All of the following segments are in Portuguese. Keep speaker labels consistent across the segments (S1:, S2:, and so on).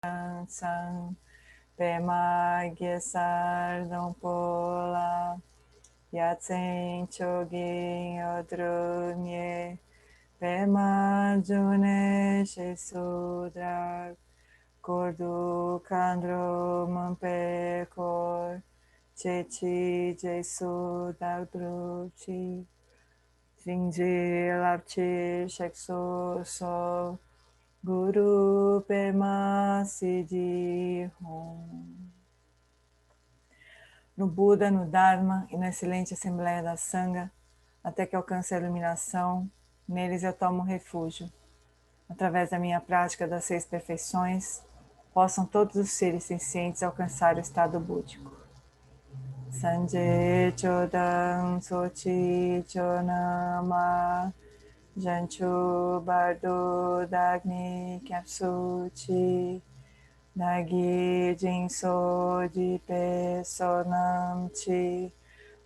S1: Sang Pema Gesar Dompola Yatsen Chogin Odrunye Pema June Shesudra Gordu Kandro Mampekor Chechi Jesu Dagdruchi Jingji Lapchi Shekso So Guru Pema Siddhi Hum. No Buda, no Dharma e na excelente Assembleia da Sangha, até que alcance a iluminação, neles eu tomo refúgio. Através da minha prática das 6 perfeições, possam todos os seres sencientes alcançar o estado búdico. Sanje Chodam Sochi Chonama Janchu Bardo Dagni Kyapsuchi Nagi Jinso Dipe Sonam Chi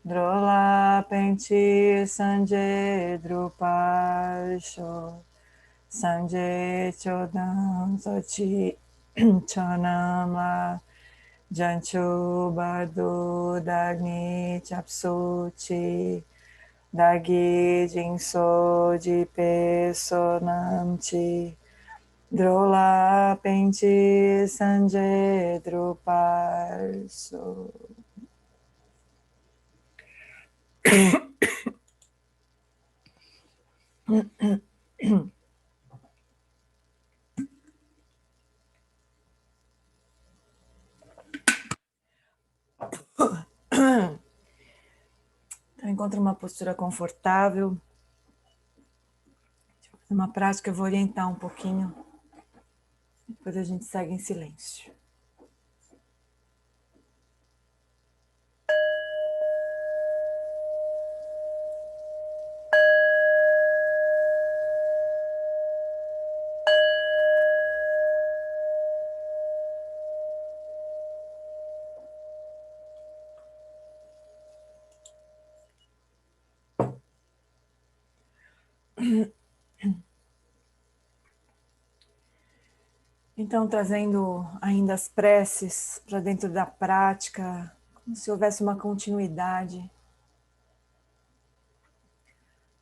S1: Drola Penti Sanje Drupasho Sanje Chodam Sochi Chonama Janchu Bardo Dagni Chapsuchi Dagi Jinso Dipe Sonam Chi Drola Penti Sanje Druparso. Então, encontre uma postura confortável. Uma prática eu vou orientar um pouquinho. Depois a gente segue em silêncio. Então, trazendo ainda as preces para dentro da prática, como se houvesse uma continuidade,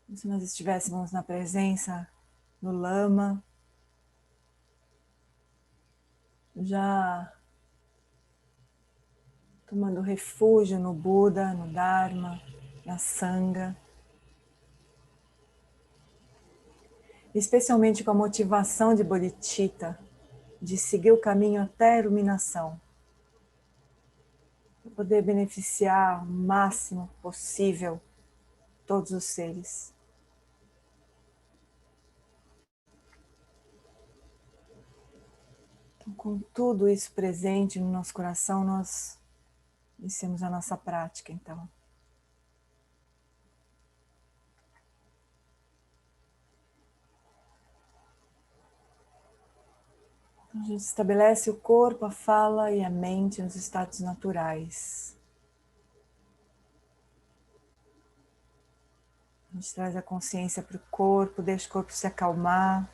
S1: como se nós estivéssemos na presença do Lama, já tomando refúgio no Buda, no Dharma, na Sangha, especialmente com a motivação de Bodhicitta, de seguir o caminho até a iluminação, para poder beneficiar o máximo possível todos os seres. Então, com tudo isso presente no nosso coração, nós iniciamos a nossa prática, então. A gente estabelece o corpo, a fala e a mente nos estados naturais. A gente traz a consciência para o corpo, deixa o corpo se acalmar.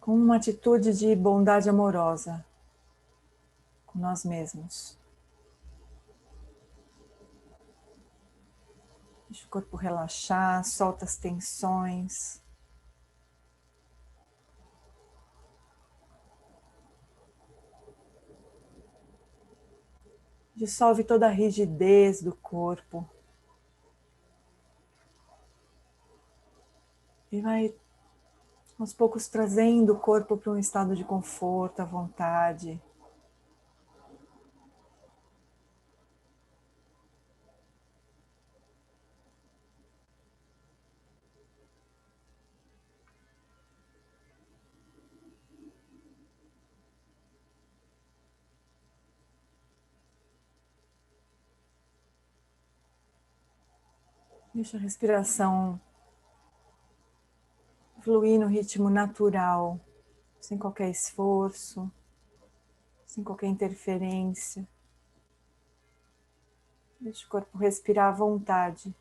S1: Com uma atitude de bondade amorosa com nós mesmos. Deixa o corpo relaxar, solta as tensões. Dissolve toda a rigidez do corpo. E vai, aos poucos, trazendo o corpo para um estado de conforto, à vontade. Deixa a respiração fluir no ritmo natural, sem qualquer esforço, sem qualquer interferência. Deixa o corpo respirar à vontade.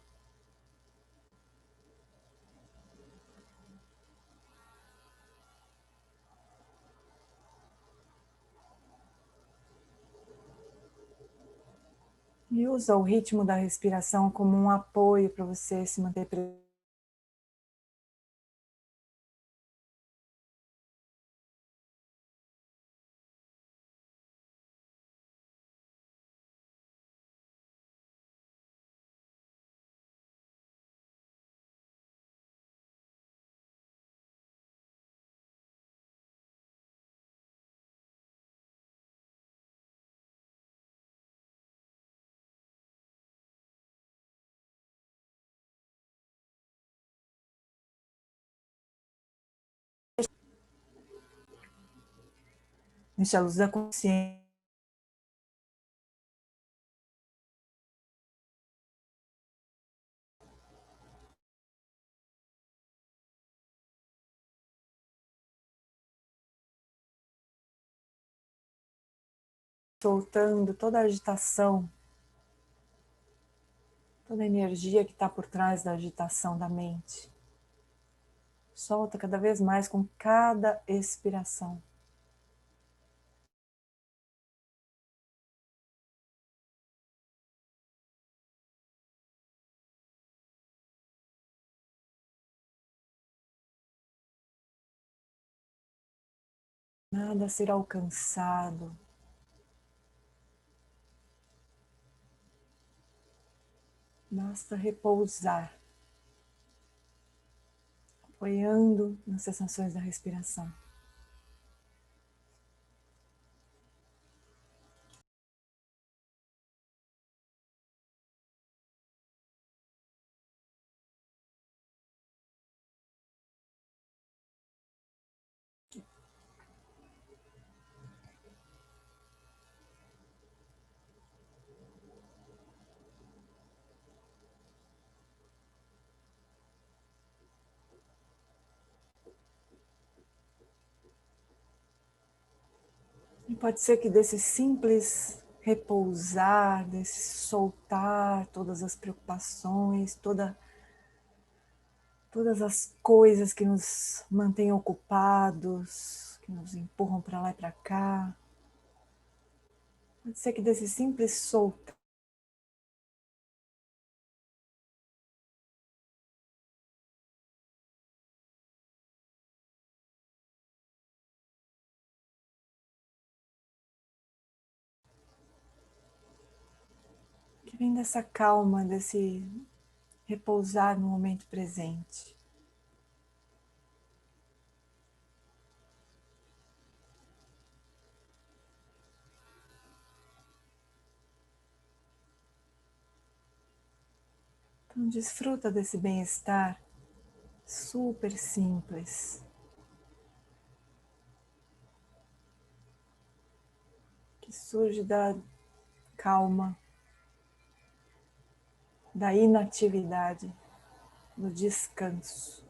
S1: E usa o ritmo da respiração como um apoio para você se manter presente. Deixa a luz da consciência soltando toda a agitação, toda a energia que está por trás da agitação da mente. Solta cada vez mais com cada expiração. Nada a ser alcançado. Basta repousar, apoiando nas sensações da respiração. E pode ser que desse simples repousar, desse soltar todas as preocupações, todas as coisas que nos mantêm ocupados, que nos empurram para lá e para cá. Pode ser que desse simples soltar, que vem dessa calma, desse repousar no momento presente. Então desfruta desse bem-estar super simples, que surge da calma, da inatividade, do descanso.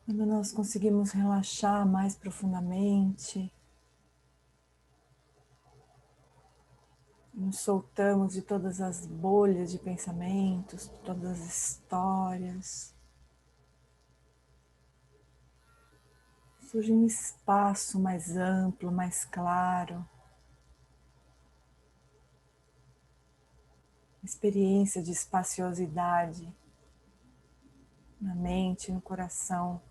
S1: Quando nós conseguimos relaxar mais profundamente, nos soltamos de todas as bolhas de pensamentos, todas as histórias, surge um espaço mais amplo, mais claro, experiência de espaciosidade na mente, no coração.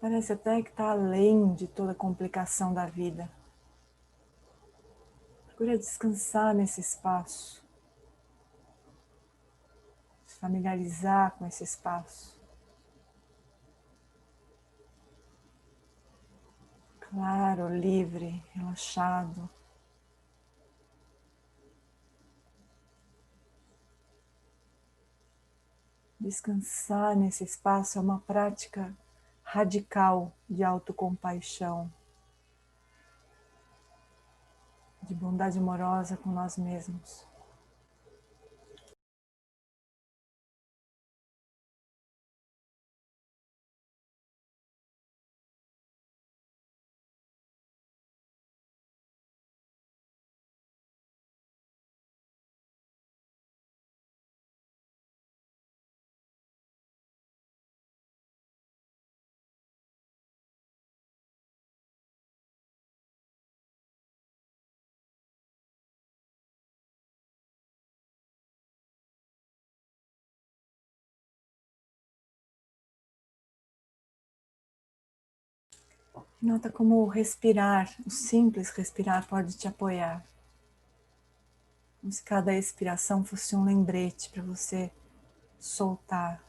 S1: Parece até que está além de toda a complicação da vida. Procura descansar nesse espaço, se familiarizar com esse espaço. Claro, livre, relaxado. Descansar nesse espaço é uma prática radical de autocompaixão. de bondade amorosa com nós mesmos. Nota como o respirar, o simples respirar pode te apoiar. Como se cada expiração fosse um lembrete para você soltar,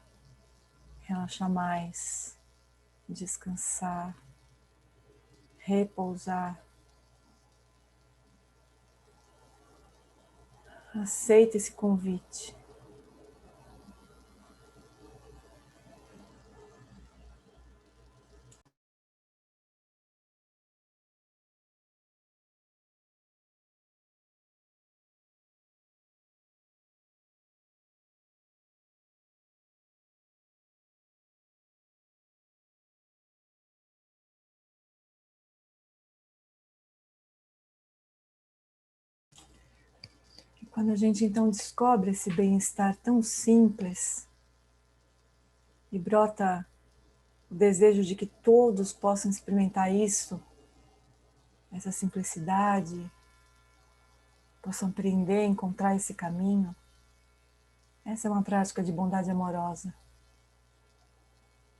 S1: relaxar mais, descansar, repousar. Aceita esse convite. E quando a gente então descobre esse bem-estar tão simples e brota o desejo de que todos possam experimentar isso, essa simplicidade, possam aprender, encontrar esse caminho. Essa é uma prática de bondade amorosa.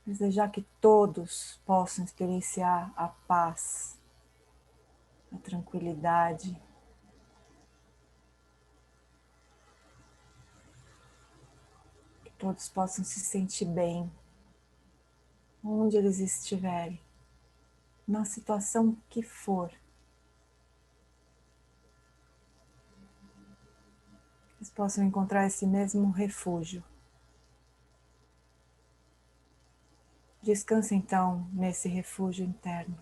S1: Desejar que todos possam experienciar a paz, a tranquilidade, que todos possam se sentir bem, onde eles estiverem, na situação que for. Eles possam encontrar esse mesmo refúgio. Descanse então nesse refúgio interno.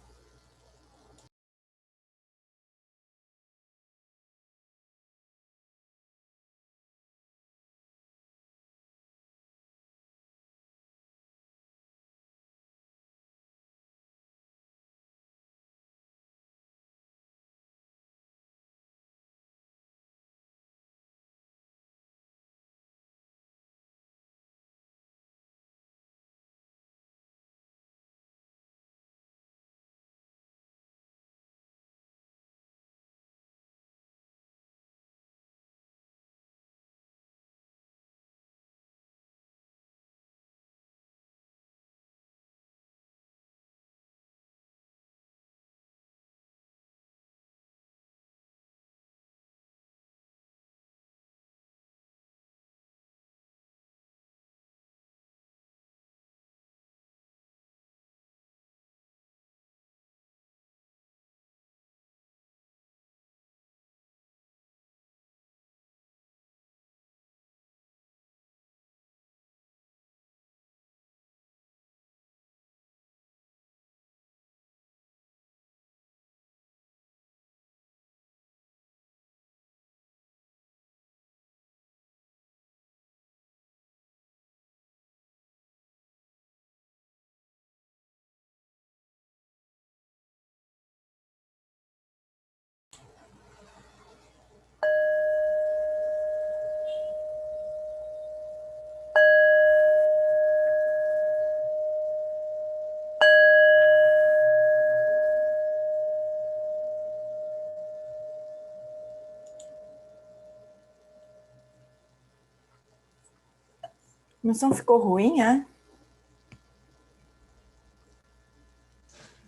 S1: A emoção ficou ruim, é?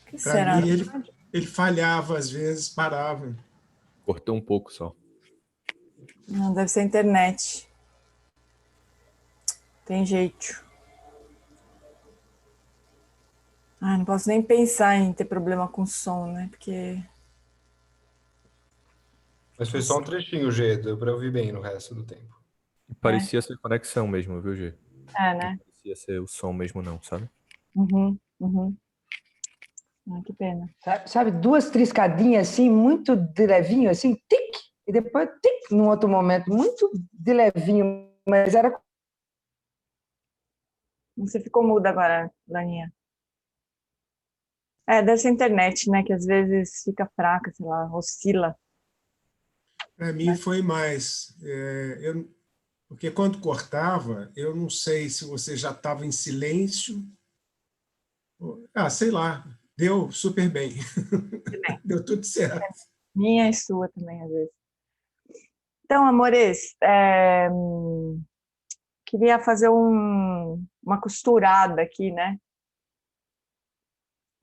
S1: O que
S2: Para
S1: será?
S2: mim, ele falhava, às vezes parava.
S3: Cortou um pouco só.
S1: Não, deve ser a internet. Tem jeito. Ah, não posso nem pensar em ter problema com som, né? Porque...
S4: Mas foi só um trechinho, G, deu pra ouvir bem no resto do tempo.
S3: Parecia ser conexão mesmo, viu, G?
S1: É,
S3: Não
S1: né?
S3: parecia ser o som mesmo não, sabe?
S1: Uhum, uhum. Que pena.
S5: Sabe, duas triscadinhas assim, muito de levinho, assim, tic, e depois tic, num outro momento, muito de levinho, mas era.
S1: Você ficou muda agora, Laninha. Deve ser a internet, né? Que às vezes fica fraca, sei lá, oscila.
S2: Para mim foi mais. Porque quando cortava, eu não sei se você já estava em silêncio. Sei lá, deu super bem.
S1: Também.
S2: Deu tudo certo.
S1: Minha e sua também, às vezes. Então, amores, queria fazer uma costurada aqui, né?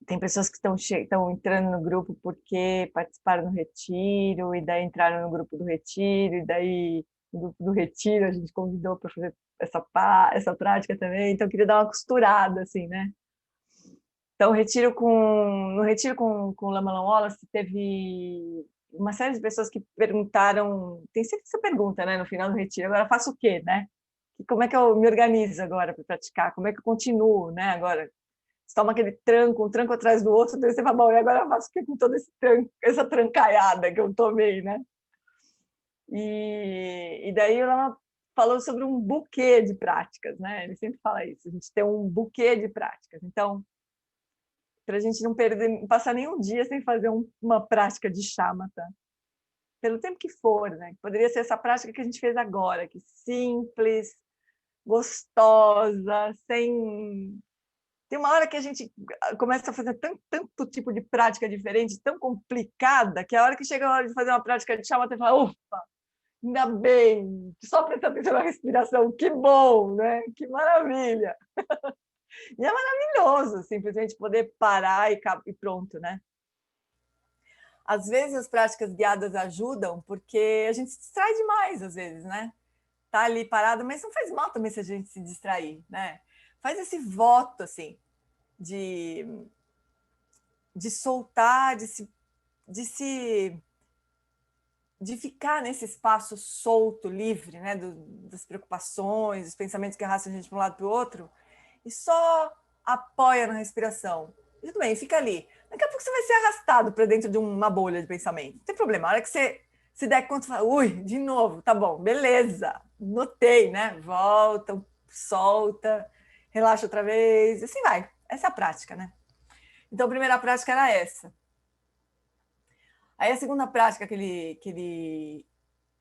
S1: Tem pessoas que estão entrando no grupo porque participaram do retiro, e daí entraram no grupo do retiro, e daí no grupo do retiro a gente convidou para fazer essa prática também, então eu queria dar uma costurada, assim, né? Então, no retiro com o LamaLam Wallace, teve uma série de pessoas que perguntaram, tem sempre essa pergunta, né, no final do retiro, agora faço o quê, né? Como é que eu me organizo agora para praticar? Como é que eu continuo, né, agora? Você toma aquele tranco, um tranco atrás do outro, daí você fala, bom, e agora eu faço o quê com toda essa trancaiada que eu tomei, né? E daí ela falou sobre um buquê de práticas, né? Ele sempre fala isso, a gente tem um buquê de práticas. Então, para a gente não passar nenhum dia sem fazer uma prática de shamatha, pelo tempo que for, né? Poderia ser essa prática que a gente fez agora, que simples, gostosa, sem... Tem uma hora que a gente começa a fazer tanto tipo de prática diferente, tão complicada, que a hora que chega a hora de fazer uma prática de shamatha, você fala, ufa, ainda bem, só prestar atenção na respiração, que bom, né? Que maravilha! E é maravilhoso, simplesmente poder parar e pronto, né? Às vezes as práticas guiadas ajudam, porque a gente se distrai demais, às vezes, né? Tá ali parado, mas não faz mal também se a gente se distrair, né? Faz esse voto, assim, de soltar, de ficar nesse espaço solto, livre, né? Das preocupações, dos pensamentos que arrastam a gente para um lado para o outro, e só apoia na respiração. E tudo bem, fica ali. Daqui a pouco você vai ser arrastado para dentro de uma bolha de pensamento. Não tem problema. A hora que você se der conta, você fala, ui, de novo, tá bom, beleza, notei, né? Volta, solta, relaxa outra vez, e assim vai. Essa é a prática, né? Então, a primeira prática era essa. Aí, a segunda prática que ele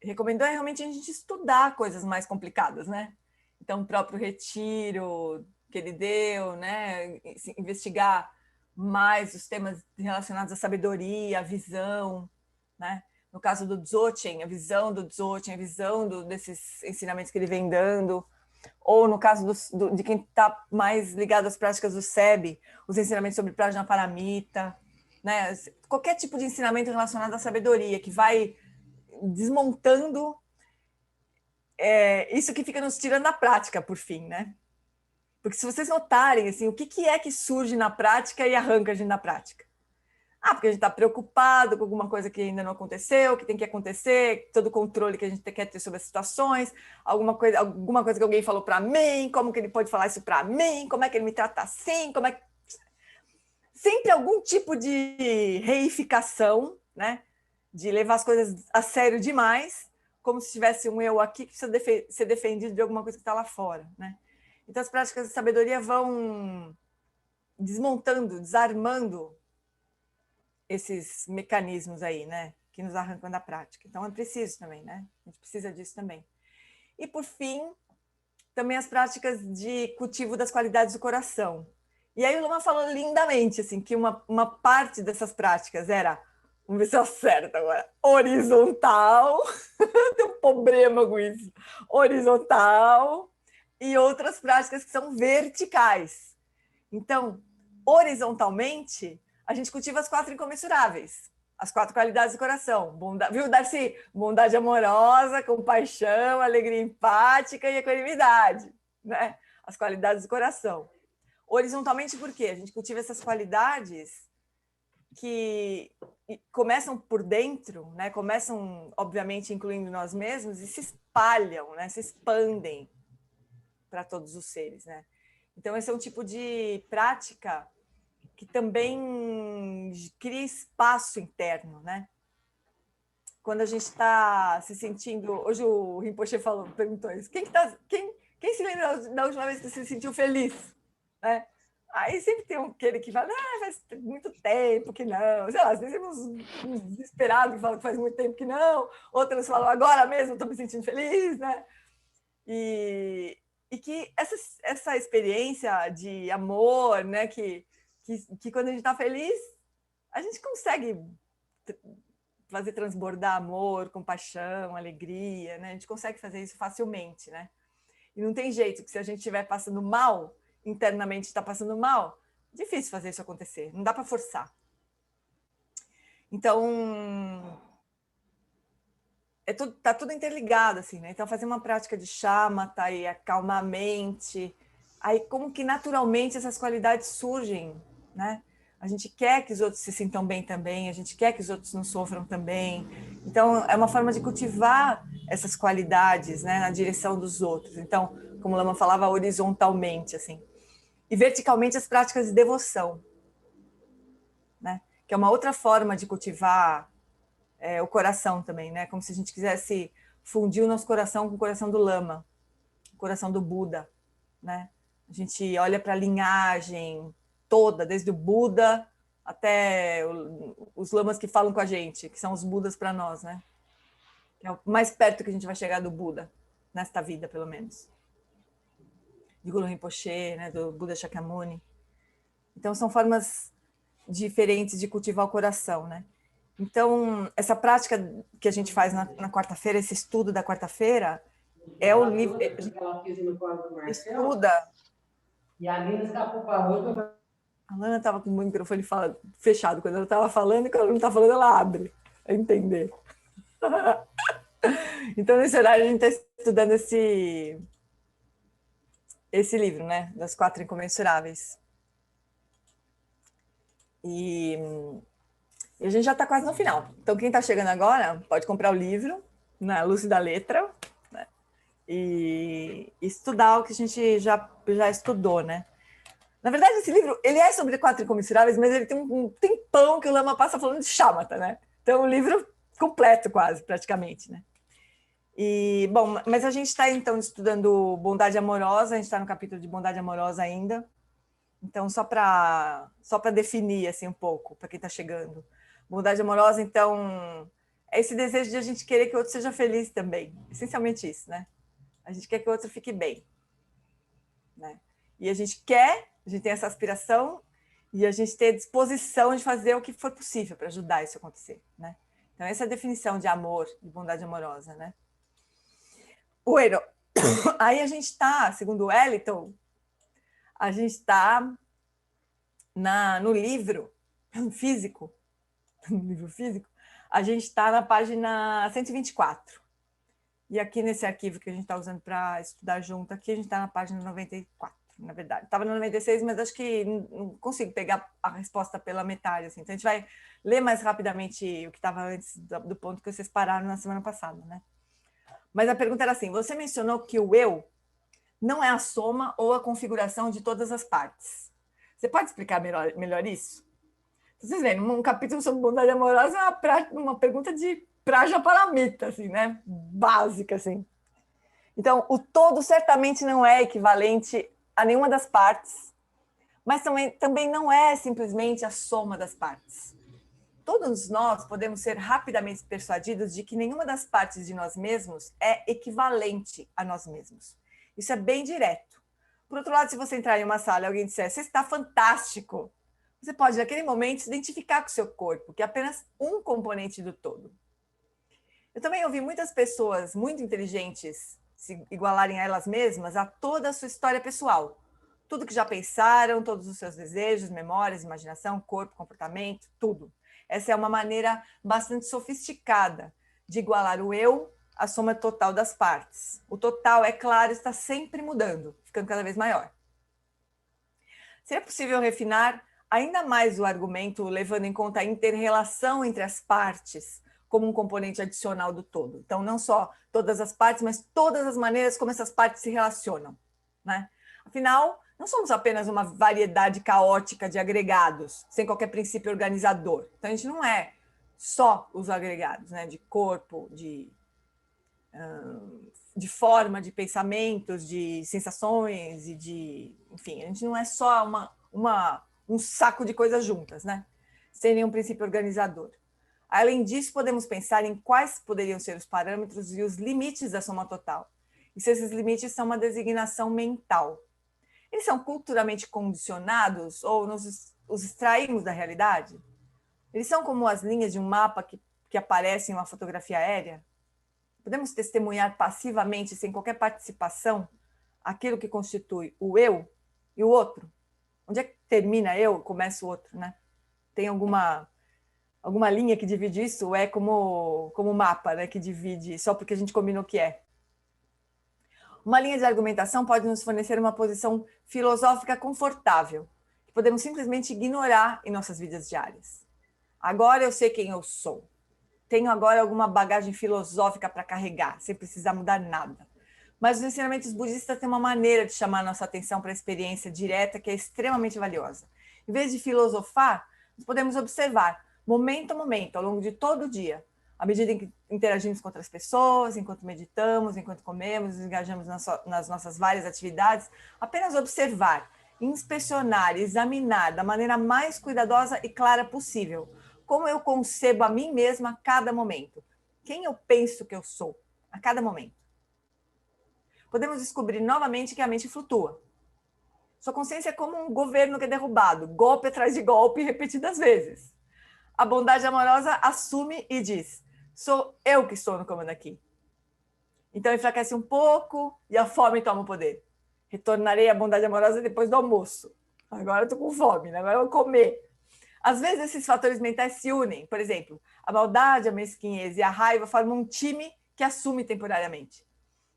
S1: recomendou é realmente a gente estudar coisas mais complicadas, né? Então, o próprio retiro que ele deu, né? Investigar mais os temas relacionados à sabedoria, à visão, né? No caso do Dzogchen, a visão do Dzogchen, a visão desses ensinamentos que ele vem dando, ou no caso de quem está mais ligado às práticas do SEB, os ensinamentos sobre Prajnaparamita, né? Qualquer tipo de ensinamento relacionado à sabedoria, que vai desmontando isso que fica nos tirando da prática, por fim, né? Porque se vocês notarem, assim, o que é que surge na prática e arranca a gente da prática? Porque a gente está preocupado com alguma coisa que ainda não aconteceu, que tem que acontecer, todo o controle que a gente quer ter sobre as situações, alguma coisa que alguém falou para mim, como que ele pode falar isso para mim, como é que ele me trata assim, como é que... Sempre algum tipo de reificação, né? De levar as coisas a sério demais, como se tivesse um eu aqui que precisa ser defendido de alguma coisa que está lá fora, né? Então, as práticas de sabedoria vão desmontando, desarmando esses mecanismos aí, né? Que nos arrancam da prática. Então, é preciso também, né? A gente precisa disso também. E, por fim, também as práticas de cultivo das qualidades do coração. E aí o Lama falou lindamente, assim, que uma parte dessas práticas era, vamos ver se eu acerto agora, horizontal, tem um problema com isso, horizontal, e outras práticas que são verticais. Então, horizontalmente, a gente cultiva as 4 incomensuráveis, as 4 qualidades do coração. Viu, Darcy? Bondade amorosa, compaixão, alegria empática e equanimidade, né? As qualidades do coração. Horizontalmente, por quê? A gente cultiva essas qualidades que começam por dentro, né? Começam, obviamente, incluindo nós mesmos, e se espalham, né? Se expandem para todos os seres, né? Então, esse é um tipo de prática que também cria espaço interno, né? Quando a gente está se sentindo... Hoje o Rinpoche perguntou isso. Quem se lembra da última vez que você se sentiu feliz? Né? Aí sempre tem aquele que fala, faz muito tempo que não. Sei lá, às vezes tem uns desesperados que falam que faz muito tempo que não. Outros falam, agora mesmo estou me sentindo feliz, né? E que essa experiência de amor, né? Que quando a gente está feliz, a gente consegue fazer transbordar amor, compaixão, alegria, né? A gente consegue fazer isso facilmente, né? E não tem jeito, que se a gente estiver passando mal, internamente está passando mal, difícil fazer isso acontecer, não dá para forçar. Então, tá tudo interligado, assim, né? Então, fazer uma prática de shamatha e acalmar a mente, aí como que naturalmente essas qualidades surgem, né? A gente quer que os outros se sintam bem também, a gente quer que os outros não sofram também. Então, é uma forma de cultivar essas qualidades, né, na direção dos outros. Então, como Lama falava, horizontalmente, assim. E verticalmente as práticas de devoção, né? Que é uma outra forma de cultivar o coração também, né? Como se a gente quisesse fundir o nosso coração com o coração do Lama, o coração do Buda, né? A gente olha para a linhagem toda, desde o Buda até os lamas que falam com a gente, que são os Budas para nós, né? Que é o mais perto que a gente vai chegar do Buda, nesta vida, pelo menos. De Guru Rinpoche, né? Do Buda Shakyamuni. Então, são formas diferentes de cultivar o coração, né? Então, essa prática que a gente faz na quarta-feira, esse estudo da quarta-feira, é o livro... Estuda...
S5: E a Lina escapou para a outra.
S1: A Lana estava com o microfone fechado. Quando ela estava falando, e quando ela não está falando, ela abre. A entender. Então, nesse horário, a gente está estudando esse livro, né? Das 4 Incomensuráveis. E a gente já está quase no final. Então, quem está chegando agora, pode comprar o livro, na Luz da Letra, né? E estudar o que a gente já estudou, né? Na verdade, esse livro, ele é sobre 4 incomensuráveis, mas ele tem um tempão que o Lama passa falando de shamatha, né? Então, é um livro completo quase, praticamente, né? E, bom, mas a gente está, então, estudando bondade amorosa, a gente está no capítulo de bondade amorosa ainda. Então, só para definir, assim, um pouco, para quem está chegando. Bondade amorosa, então, é esse desejo de a gente querer que o outro seja feliz também. Essencialmente isso, né? A gente quer que o outro fique bem, né? E a gente tem essa aspiração e a gente tem a disposição de fazer o que for possível para ajudar isso a acontecer, né? Então, essa é a definição de amor, de bondade amorosa, né? Bueno, aí a gente está, segundo o Wellington, a gente está no livro físico, a gente está na página 124. E aqui nesse arquivo que a gente está usando para estudar junto, aqui a gente está na página 94. Na verdade, estava no 96, mas acho que não consigo pegar a resposta pela metade, assim. Então, a gente vai ler mais rapidamente o que estava antes do ponto que vocês pararam na semana passada, né? Mas a pergunta era assim, você mencionou que o eu não é a soma ou a configuração de todas as partes. Você pode explicar melhor isso? Vocês veem, um capítulo sobre bondade amorosa é uma pergunta de Prajaparamita, assim, né? Básica, assim. Então, o todo certamente não é equivalente a nenhuma das partes, mas também não é simplesmente a soma das partes. Todos nós podemos ser rapidamente persuadidos de que nenhuma das partes de nós mesmos é equivalente a nós mesmos. Isso é bem direto. Por outro lado, se você entrar em uma sala e alguém disser, você está fantástico, você pode, naquele momento, se identificar com o seu corpo, que é apenas um componente do todo. Eu também ouvi muitas pessoas muito inteligentes se igualarem a elas mesmas a toda a sua história pessoal. Tudo que já pensaram, todos os seus desejos, memórias, imaginação, corpo, comportamento, tudo. Essa é uma maneira bastante sofisticada de igualar o eu à soma total das partes. O total, é claro, está sempre mudando, ficando cada vez maior. Seria possível refinar ainda mais o argumento, levando em conta a inter-relação entre as partes, como um componente adicional do todo. Então, não só todas as partes, mas todas as maneiras como essas partes se relacionam, né? Afinal, não somos apenas uma variedade caótica de agregados, sem qualquer princípio organizador. Então, a gente não é só os agregados, né? De corpo, de forma, de pensamentos, de sensações e de... Enfim, a gente não é só um saco de coisas juntas, né? Sem nenhum princípio organizador. Além disso, podemos pensar em quais poderiam ser os parâmetros e os limites da soma total. E se esses limites são uma designação mental. Eles são culturalmente condicionados ou os extraímos da realidade? Eles são como as linhas de um mapa que aparecem em uma fotografia aérea? Podemos testemunhar passivamente, sem qualquer participação, aquilo que constitui o eu e o outro? Onde é que termina eu, começa o outro, né? Tem alguma linha que divide isso? Ou é como mapa, né, que divide só porque a gente combinou que é? Uma linha de argumentação pode nos fornecer uma posição filosófica confortável, que podemos simplesmente ignorar em nossas vidas diárias. Agora eu sei quem eu sou. Tenho agora alguma bagagem filosófica para carregar, sem precisar mudar nada. Mas os ensinamentos budistas têm uma maneira de chamar nossa atenção para a experiência direta que é extremamente valiosa. Em vez de filosofar, nós podemos observar, momento a momento, ao longo de todo o dia, à medida em que interagimos com outras pessoas, enquanto meditamos, enquanto comemos, nos engajamos nas nossas várias atividades, apenas observar, inspecionar, examinar da maneira mais cuidadosa e clara possível como eu concebo a mim mesma a cada momento, quem eu penso que eu sou a cada momento. Podemos descobrir novamente que a mente flutua. Sua consciência é como um governo que é derrubado, golpe atrás de golpe, repetidas vezes. A bondade amorosa assume e diz: sou eu que estou no comando aqui. Então enfraquece um pouco e a fome toma o poder. Retornarei à bondade amorosa depois do almoço. Agora eu estou com fome, né? Agora eu vou comer. Às vezes esses fatores mentais se unem. Por exemplo, a maldade, a mesquinhez e a raiva formam um time que assume temporariamente.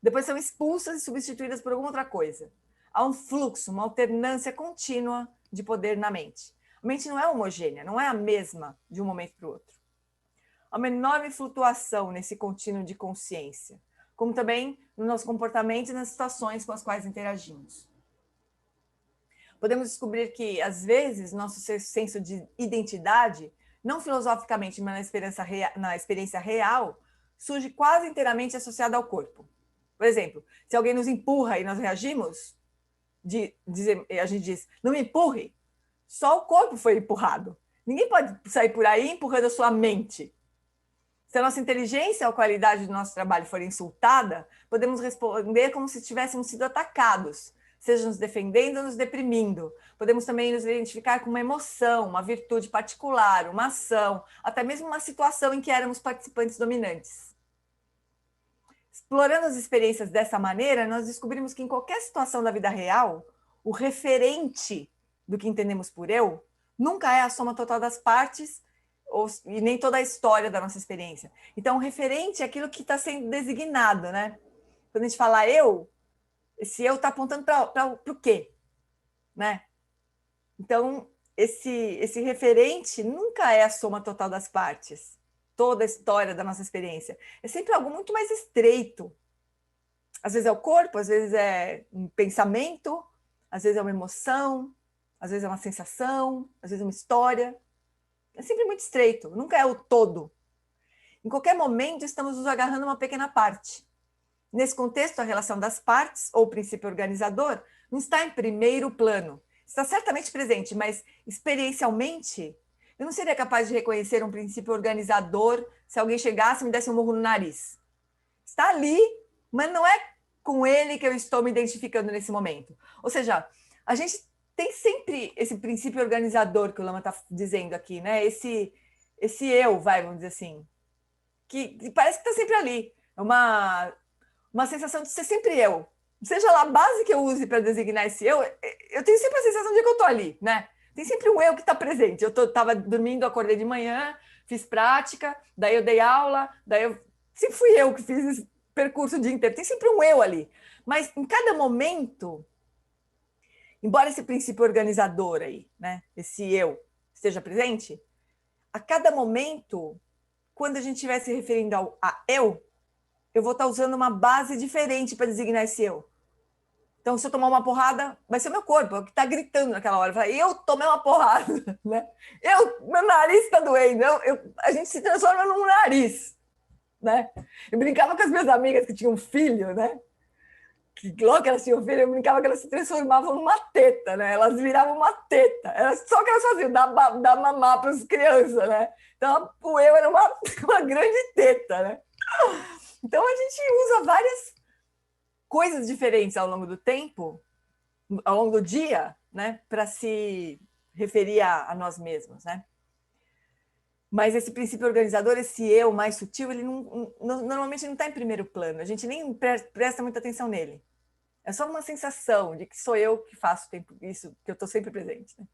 S1: Depois são expulsas e substituídas por alguma outra coisa. Há um fluxo, uma alternância contínua de poder na mente. A mente não é homogênea, não é a mesma de um momento para o outro. Há uma enorme flutuação nesse contínuo de consciência, como também no nosso comportamento e nas situações com as quais interagimos. Podemos descobrir que, às vezes, nosso senso de identidade, não filosoficamente, mas na experiência real, surge quase inteiramente associado ao corpo. Por exemplo, se alguém nos empurra e nós reagimos, a gente diz, não me empurre, só o corpo foi empurrado. Ninguém pode sair por aí empurrando a sua mente. Se a nossa inteligência ou a qualidade do nosso trabalho for insultada, podemos responder como se tivéssemos sido atacados, seja nos defendendo ou nos deprimindo. Podemos também nos identificar com uma emoção, uma virtude particular, uma ação, até mesmo uma situação em que éramos participantes dominantes. Explorando as experiências dessa maneira, nós descobrimos que em qualquer situação da vida real, o referente do que entendemos por eu nunca é a soma total das partes e nem toda a história da nossa experiência. Então, o referente é aquilo que está sendo designado, né? Quando a gente fala eu, esse eu está apontando para o quê? Né? Então, esse referente nunca é a soma total das partes, toda a história da nossa experiência. É sempre algo muito mais estreito. Às vezes é o corpo, às vezes é um pensamento, às vezes é uma emoção, às vezes é uma sensação, às vezes é uma história. É sempre muito estreito, nunca é o todo. Em qualquer momento, estamos nos agarrando a uma pequena parte. Nesse contexto, a relação das partes, ou o princípio organizador, não está em primeiro plano. Está certamente presente, mas experiencialmente, eu não seria capaz de reconhecer um princípio organizador se alguém chegasse e me desse um murro no nariz. Está ali, mas não é com ele que eu estou me identificando nesse momento. Ou seja, a gente tem sempre esse princípio organizador que o Lama está dizendo aqui, né? Esse eu, vamos dizer assim, que parece que está sempre ali. É uma sensação de ser sempre eu. Seja lá a base que eu use para designar esse eu tenho sempre a sensação de que eu estou ali, né? Tem sempre um eu que está presente. Eu estava dormindo, acordei de manhã, fiz prática, daí eu dei aula, sempre fui eu que fiz esse percurso o dia inteiro. Tem sempre um eu ali. Mas em cada momento, embora esse princípio organizador aí, né, esse eu, esteja presente, a cada momento, quando a gente estiver se referindo a eu vou estar usando uma base diferente para designar esse eu. Então, se eu tomar uma porrada, vai ser o meu corpo, é o que está gritando naquela hora. Eu tomei uma porrada, né? Meu nariz está doendo. A gente se transforma num nariz, né? Eu brincava com as minhas amigas que tinham filho, né? Que logo que elas tinham filho, eu brincava que elas se transformavam numa teta, né? Elas viravam uma teta. Era só o que elas faziam, dar mamar para as crianças, né? Então, o eu era uma grande teta, né? Então, a gente usa várias coisas diferentes ao longo do tempo, ao longo do dia, né? Para se referir a nós mesmos, né? Mas esse princípio organizador, esse eu mais sutil, ele normalmente não está em primeiro plano. A gente nem presta muita atenção nele. É só uma sensação de que sou eu que faço isso, que eu estou sempre presente. Né?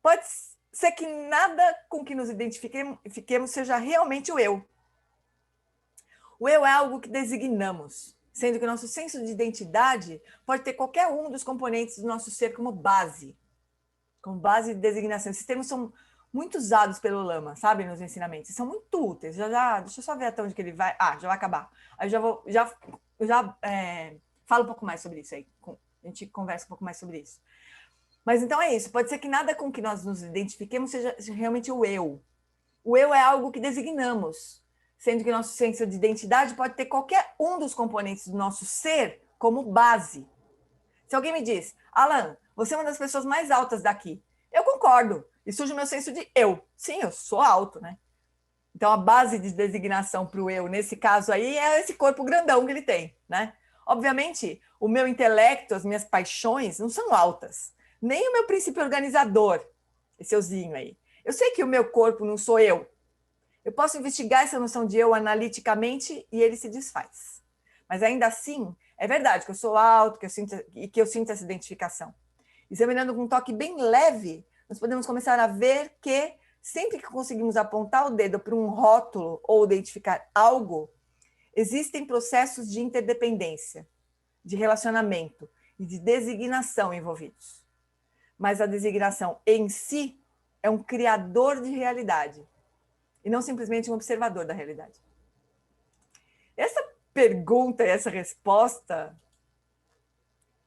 S1: Pode ser que nada com que nos identifiquemos seja realmente o eu. O eu é algo que designamos, sendo que o nosso senso de identidade pode ter qualquer um dos componentes do nosso ser como base de designação. Esses termos são muito usados pelo Lama, sabe, nos ensinamentos. São muito úteis. Deixa eu só ver até onde que ele vai. Já vai acabar. Aí falo um pouco mais sobre isso aí. A gente conversa um pouco mais sobre isso. Mas então é isso. Pode ser que nada com que nós nos identifiquemos seja realmente o eu. O eu é algo que designamos, sendo que nosso senso de identidade pode ter qualquer um dos componentes do nosso ser como base. Se alguém me diz, Alan, você é uma das pessoas mais altas daqui, eu concordo. E surge o meu senso de eu. Sim, eu sou alto, né? Então, a base de designação para o eu, nesse caso aí, é esse corpo grandão que ele tem, né? Obviamente, o meu intelecto, as minhas paixões não são altas. Nem o meu princípio organizador, esse euzinho aí. Eu sei que o meu corpo não sou eu. Eu posso investigar essa noção de eu analiticamente e ele se desfaz. Mas ainda assim, é verdade que eu sou alto, que eu sinto essa identificação. Examinando com um toque bem leve, nós podemos começar a ver que sempre que conseguimos apontar o dedo para um rótulo ou identificar algo, existem processos de interdependência, de relacionamento e de designação envolvidos. Mas a designação em si é um criador de realidade e não simplesmente um observador da realidade. Essa pergunta e essa resposta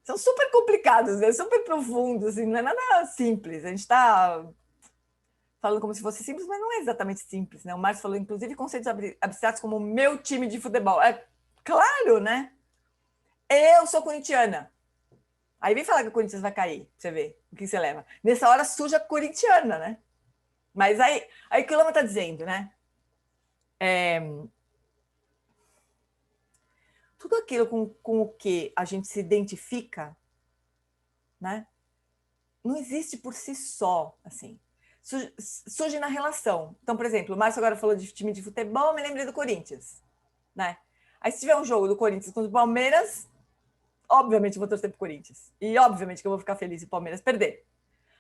S1: são super complicados, né? Super profundos, assim, não é nada simples. A gente está falando como se fosse simples, mas não é exatamente simples, né? O Márcio falou, inclusive, conceitos abstratos como meu time de futebol. É claro, né? Eu sou corintiana. Aí vem falar que o Corinthians vai cair, pra você ver o que você leva. Nessa hora suja corintiana, né? Mas aí o que o Lama está dizendo, né? Tudo aquilo com o que a gente se identifica, né? Não existe por si só, assim. Surge na relação. Então, por exemplo, o Márcio agora falou de time de futebol, me lembrei do Corinthians, né? Aí se tiver um jogo do Corinthians contra o Palmeiras, obviamente eu vou torcer pro Corinthians. E obviamente que eu vou ficar feliz se o Palmeiras perder.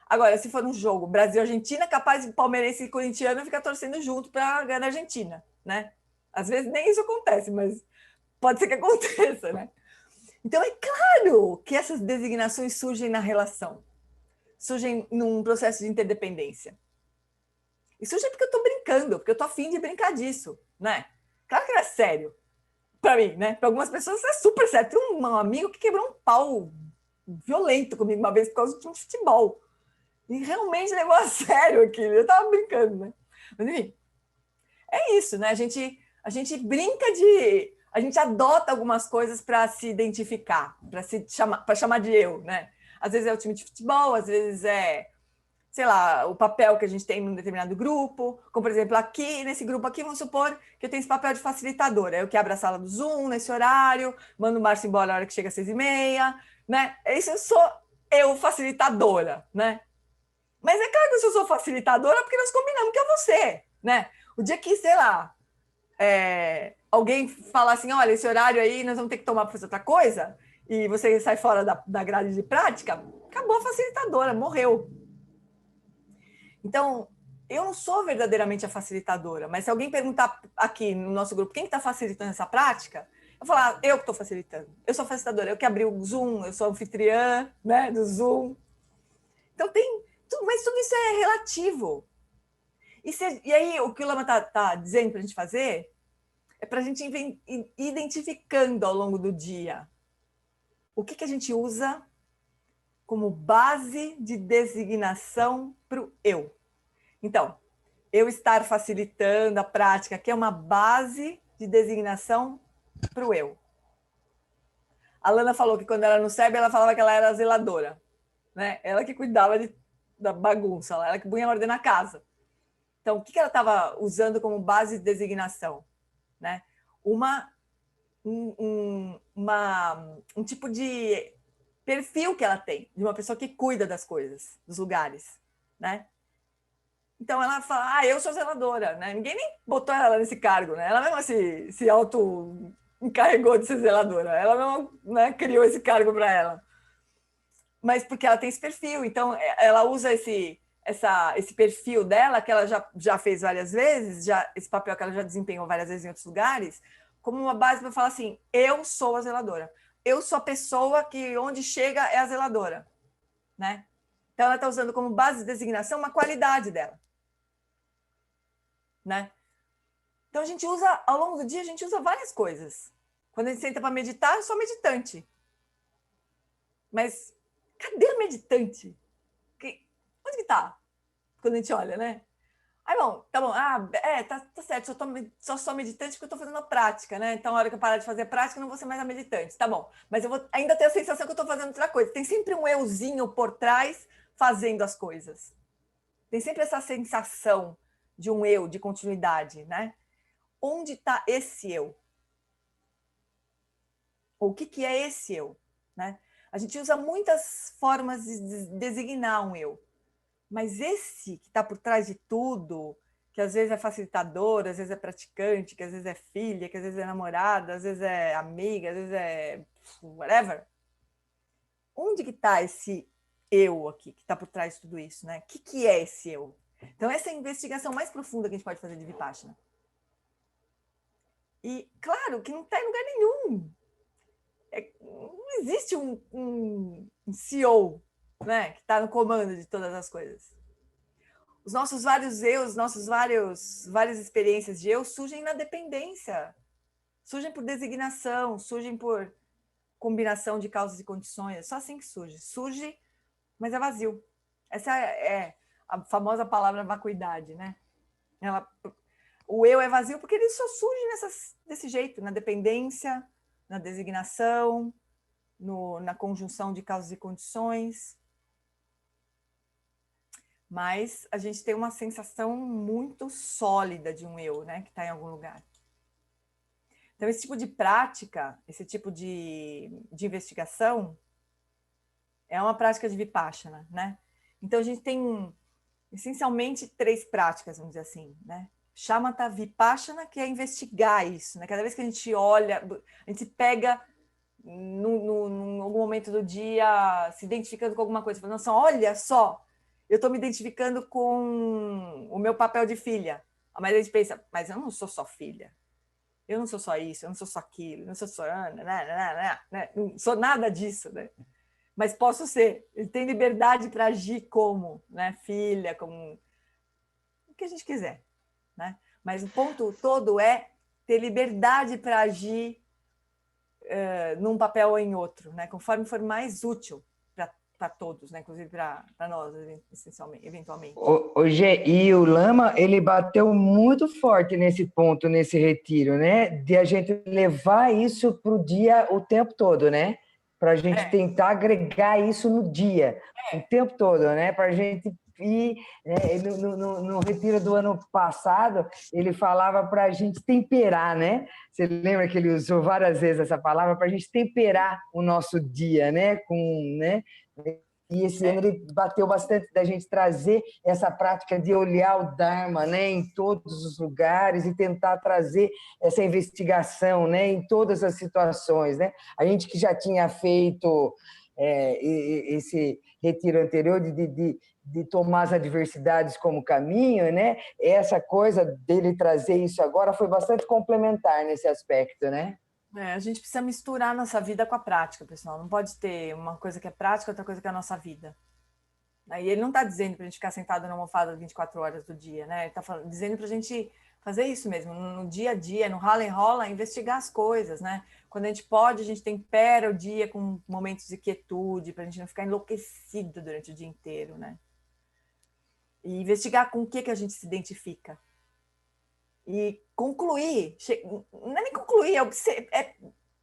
S1: Agora, se for um jogo Brasil-Argentina, capaz de palmeirense e corintiano ficar torcendo junto para ganhar a Argentina, né? Às vezes nem isso acontece, mas pode ser que aconteça, né? Então, é claro que essas designações surgem na relação. Surgem num processo de interdependência. E surgem porque eu estou brincando, porque eu estou afim de brincar disso, né? Claro que não é sério. Para mim, né? Para algumas pessoas é super sério. Tem um amigo que quebrou um pau violento comigo uma vez por causa do time de futebol. E realmente levou a sério aquilo. Eu estava brincando, né? Mas, enfim, é isso, né? A gente brinca de... A gente adota algumas coisas para se identificar, para chamar de eu, né? Às vezes é o time de futebol, às vezes é, sei lá, o papel que a gente tem num determinado grupo. Como, por exemplo, aqui, nesse grupo aqui, vamos supor que eu tenho esse papel de facilitadora. Eu que abro a sala do Zoom nesse horário, mando o Márcio embora na hora que chega às 6h30, né? Isso eu sou eu facilitadora, né? Mas é claro que eu sou facilitadora porque nós combinamos que é você, né? O dia que, sei lá, alguém falar assim, olha, esse horário aí nós vamos ter que tomar para fazer outra coisa, e você sai fora da grade de prática, acabou a facilitadora, morreu. Então, eu não sou verdadeiramente a facilitadora, mas se alguém perguntar aqui no nosso grupo quem está facilitando essa prática, eu vou falar, eu que estou facilitando. Eu sou facilitadora, eu que abri o Zoom, eu sou anfitriã, né, do Zoom. Então, mas tudo isso é relativo. E aí, o que o Lama está dizendo para a gente fazer é para a gente ir identificando ao longo do dia o que a gente usa como base de designação para o eu. Então, eu estar facilitando a prática, que é uma base de designação para o eu. A Lana falou que quando ela era no SEB, ela falava que ela era a zeladora, né? Ela que cuidava da bagunça, ela que punha ordem na casa. Então, o que ela estava usando como base de designação? Né? Um tipo de perfil que ela tem, de uma pessoa que cuida das coisas, dos lugares. Né? Então, ela fala, eu sou zeladora. Né? Ninguém nem botou ela nesse cargo. Né? Ela mesma se auto-encarregou de ser zeladora. Ela mesma, né, criou esse cargo para ela. Mas porque ela tem esse perfil. Então, ela usa esse perfil dela, que ela já fez várias vezes, esse papel que ela já desempenhou várias vezes em outros lugares, como uma base para falar assim, eu sou a zeladora. Eu sou a pessoa que onde chega é a zeladora. Né? Então, ela está usando como base de designação uma qualidade dela. Né? Então, a gente usa, ao longo do dia, a gente usa várias coisas. Quando a gente senta para meditar, eu sou meditante. Mas cadê a meditante? Onde que está? Quando a gente olha, né? Aí, bom, tá bom. Tá certo. Só sou meditante porque eu estou fazendo a prática, né? Então, a hora que eu parar de fazer a prática, eu não vou ser mais a meditante. Tá bom. Mas eu vou ainda ter a sensação que eu estou fazendo outra coisa. Tem sempre um euzinho por trás fazendo as coisas. Tem sempre essa sensação de um eu, de continuidade, né? Onde está esse eu? Ou o que é esse eu? Né? A gente usa muitas formas de designar um eu. Mas esse que está por trás de tudo, que às vezes é facilitador, às vezes é praticante, que às vezes é filha, que às vezes é namorada, às vezes é amiga, às vezes é whatever. Onde que está esse eu aqui, que está por trás de tudo isso? Né? O que é esse eu? Então, essa é a investigação mais profunda que a gente pode fazer de Vipassana. E, claro, que não está em lugar nenhum. Não existe um CEO, né, que está no comando de todas as coisas. Os nossos vários eus, várias experiências de eu surgem na dependência, surgem por designação, surgem por combinação de causas e condições. É só assim que surge. Surge, mas é vazio. Essa é a famosa palavra vacuidade, né? O eu é vazio porque ele só surge desse jeito, na dependência, na designação, na conjunção de causas e condições. Mas a gente tem uma sensação muito sólida de um eu, né, que está em algum lugar. Então, esse tipo de prática, esse tipo de investigação é uma prática de Vipassana, né? Então, a gente tem essencialmente 3 práticas, vamos dizer assim, né? Shamatha Vipassana, que é investigar isso, né? Cada vez que a gente olha, a gente pega em algum momento do dia se identificando com alguma coisa, falando, nossa, olha só, eu estou me identificando com o meu papel de filha. Mas a gente pensa, mas eu não sou só filha, eu não sou só isso, eu não sou só aquilo, eu não sou só... não sou nada disso, né? Mas posso ser, ele tem liberdade para agir como, né, filha, como o que a gente quiser, né? Mas o ponto todo é ter liberdade para agir num papel ou em outro, né? Conforme for mais útil para todos, né? Inclusive para nós, essencialmente, eventualmente.
S5: Hoje, e o Lama, ele bateu muito forte nesse ponto, nesse retiro, né? De a gente levar isso para o dia o tempo todo, né? Para a gente tentar agregar isso no dia, o tempo todo, né? Para a gente ir... Né? No retiro do ano passado, ele falava para a gente temperar, né? Você lembra que ele usou várias vezes essa palavra? Para a gente temperar o nosso dia, né? Né? E esse ano ele bateu bastante da gente trazer essa prática de olhar o Dharma, né, em todos os lugares e tentar trazer essa investigação, né, em todas as situações, né? A gente que já tinha feito esse retiro anterior de tomar as adversidades como caminho, né? Essa coisa dele trazer isso agora foi bastante complementar nesse aspecto, né?
S1: A gente precisa misturar nossa vida com a prática, pessoal. Não pode ter uma coisa que é prática, outra coisa que é a nossa vida. Aí ele não está dizendo para a gente ficar sentado na almofada 24 horas do dia, né? Ele está dizendo para a gente fazer isso mesmo, no dia a dia, no rala e rola, investigar as coisas, né? Quando a gente pode, a gente tempera o dia com momentos de quietude, para a gente não ficar enlouquecido durante o dia inteiro, né? E investigar com o que a gente se identifica. E concluir, não é nem concluir, é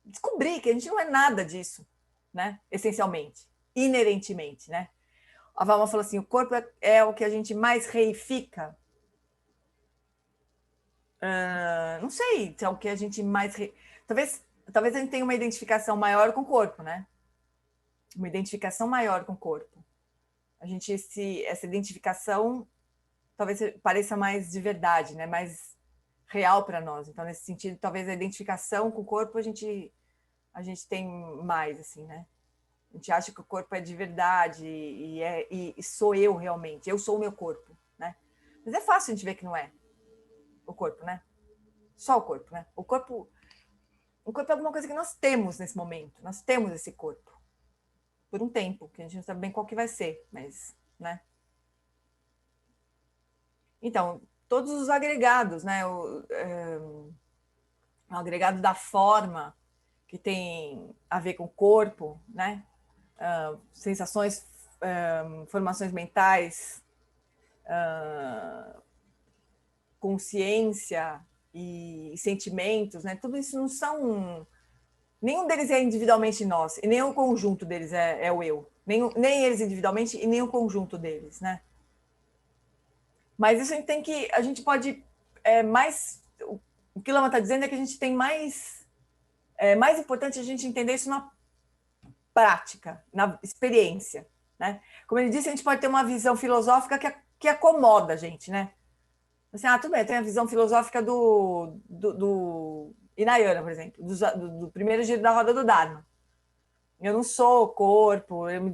S1: descobrir que a gente não é nada disso, né? Essencialmente, inerentemente, né? A Valma falou assim, o corpo é o que a gente mais reifica. Não sei se é o que a gente mais... Talvez a gente tenha uma identificação maior com o corpo, né? Uma identificação maior com o corpo. Essa identificação talvez pareça mais de verdade, né? Mais real para nós. Então, nesse sentido, talvez a identificação com o corpo a gente tem mais, assim, né? A gente acha que o corpo é de verdade e sou eu realmente. Eu sou o meu corpo, né? Mas é fácil a gente ver que não é o corpo, né? Só o corpo, né? O corpo é alguma coisa que nós temos nesse momento. Nós temos esse corpo. Por um tempo, que a gente não sabe bem qual que vai ser, mas, né? Então, todos os agregados, né? O agregado da forma, que tem a ver com o corpo, né? Sensações, formações mentais, consciência e sentimentos, né? Tudo isso não são... Nenhum deles é individualmente nós, e nem o conjunto deles é o eu. Nem eles individualmente e nem o conjunto deles, né? Mas isso a gente pode mais... O que Lama está dizendo é que a gente tem mais... É mais importante a gente entender isso na prática, na experiência, né? Como ele disse, a gente pode ter uma visão filosófica que acomoda a gente, né? Assim, tudo bem, eu tenho a visão filosófica do Hinayana, por exemplo, do primeiro giro da roda do Dharma. Eu não sou corpo, eu me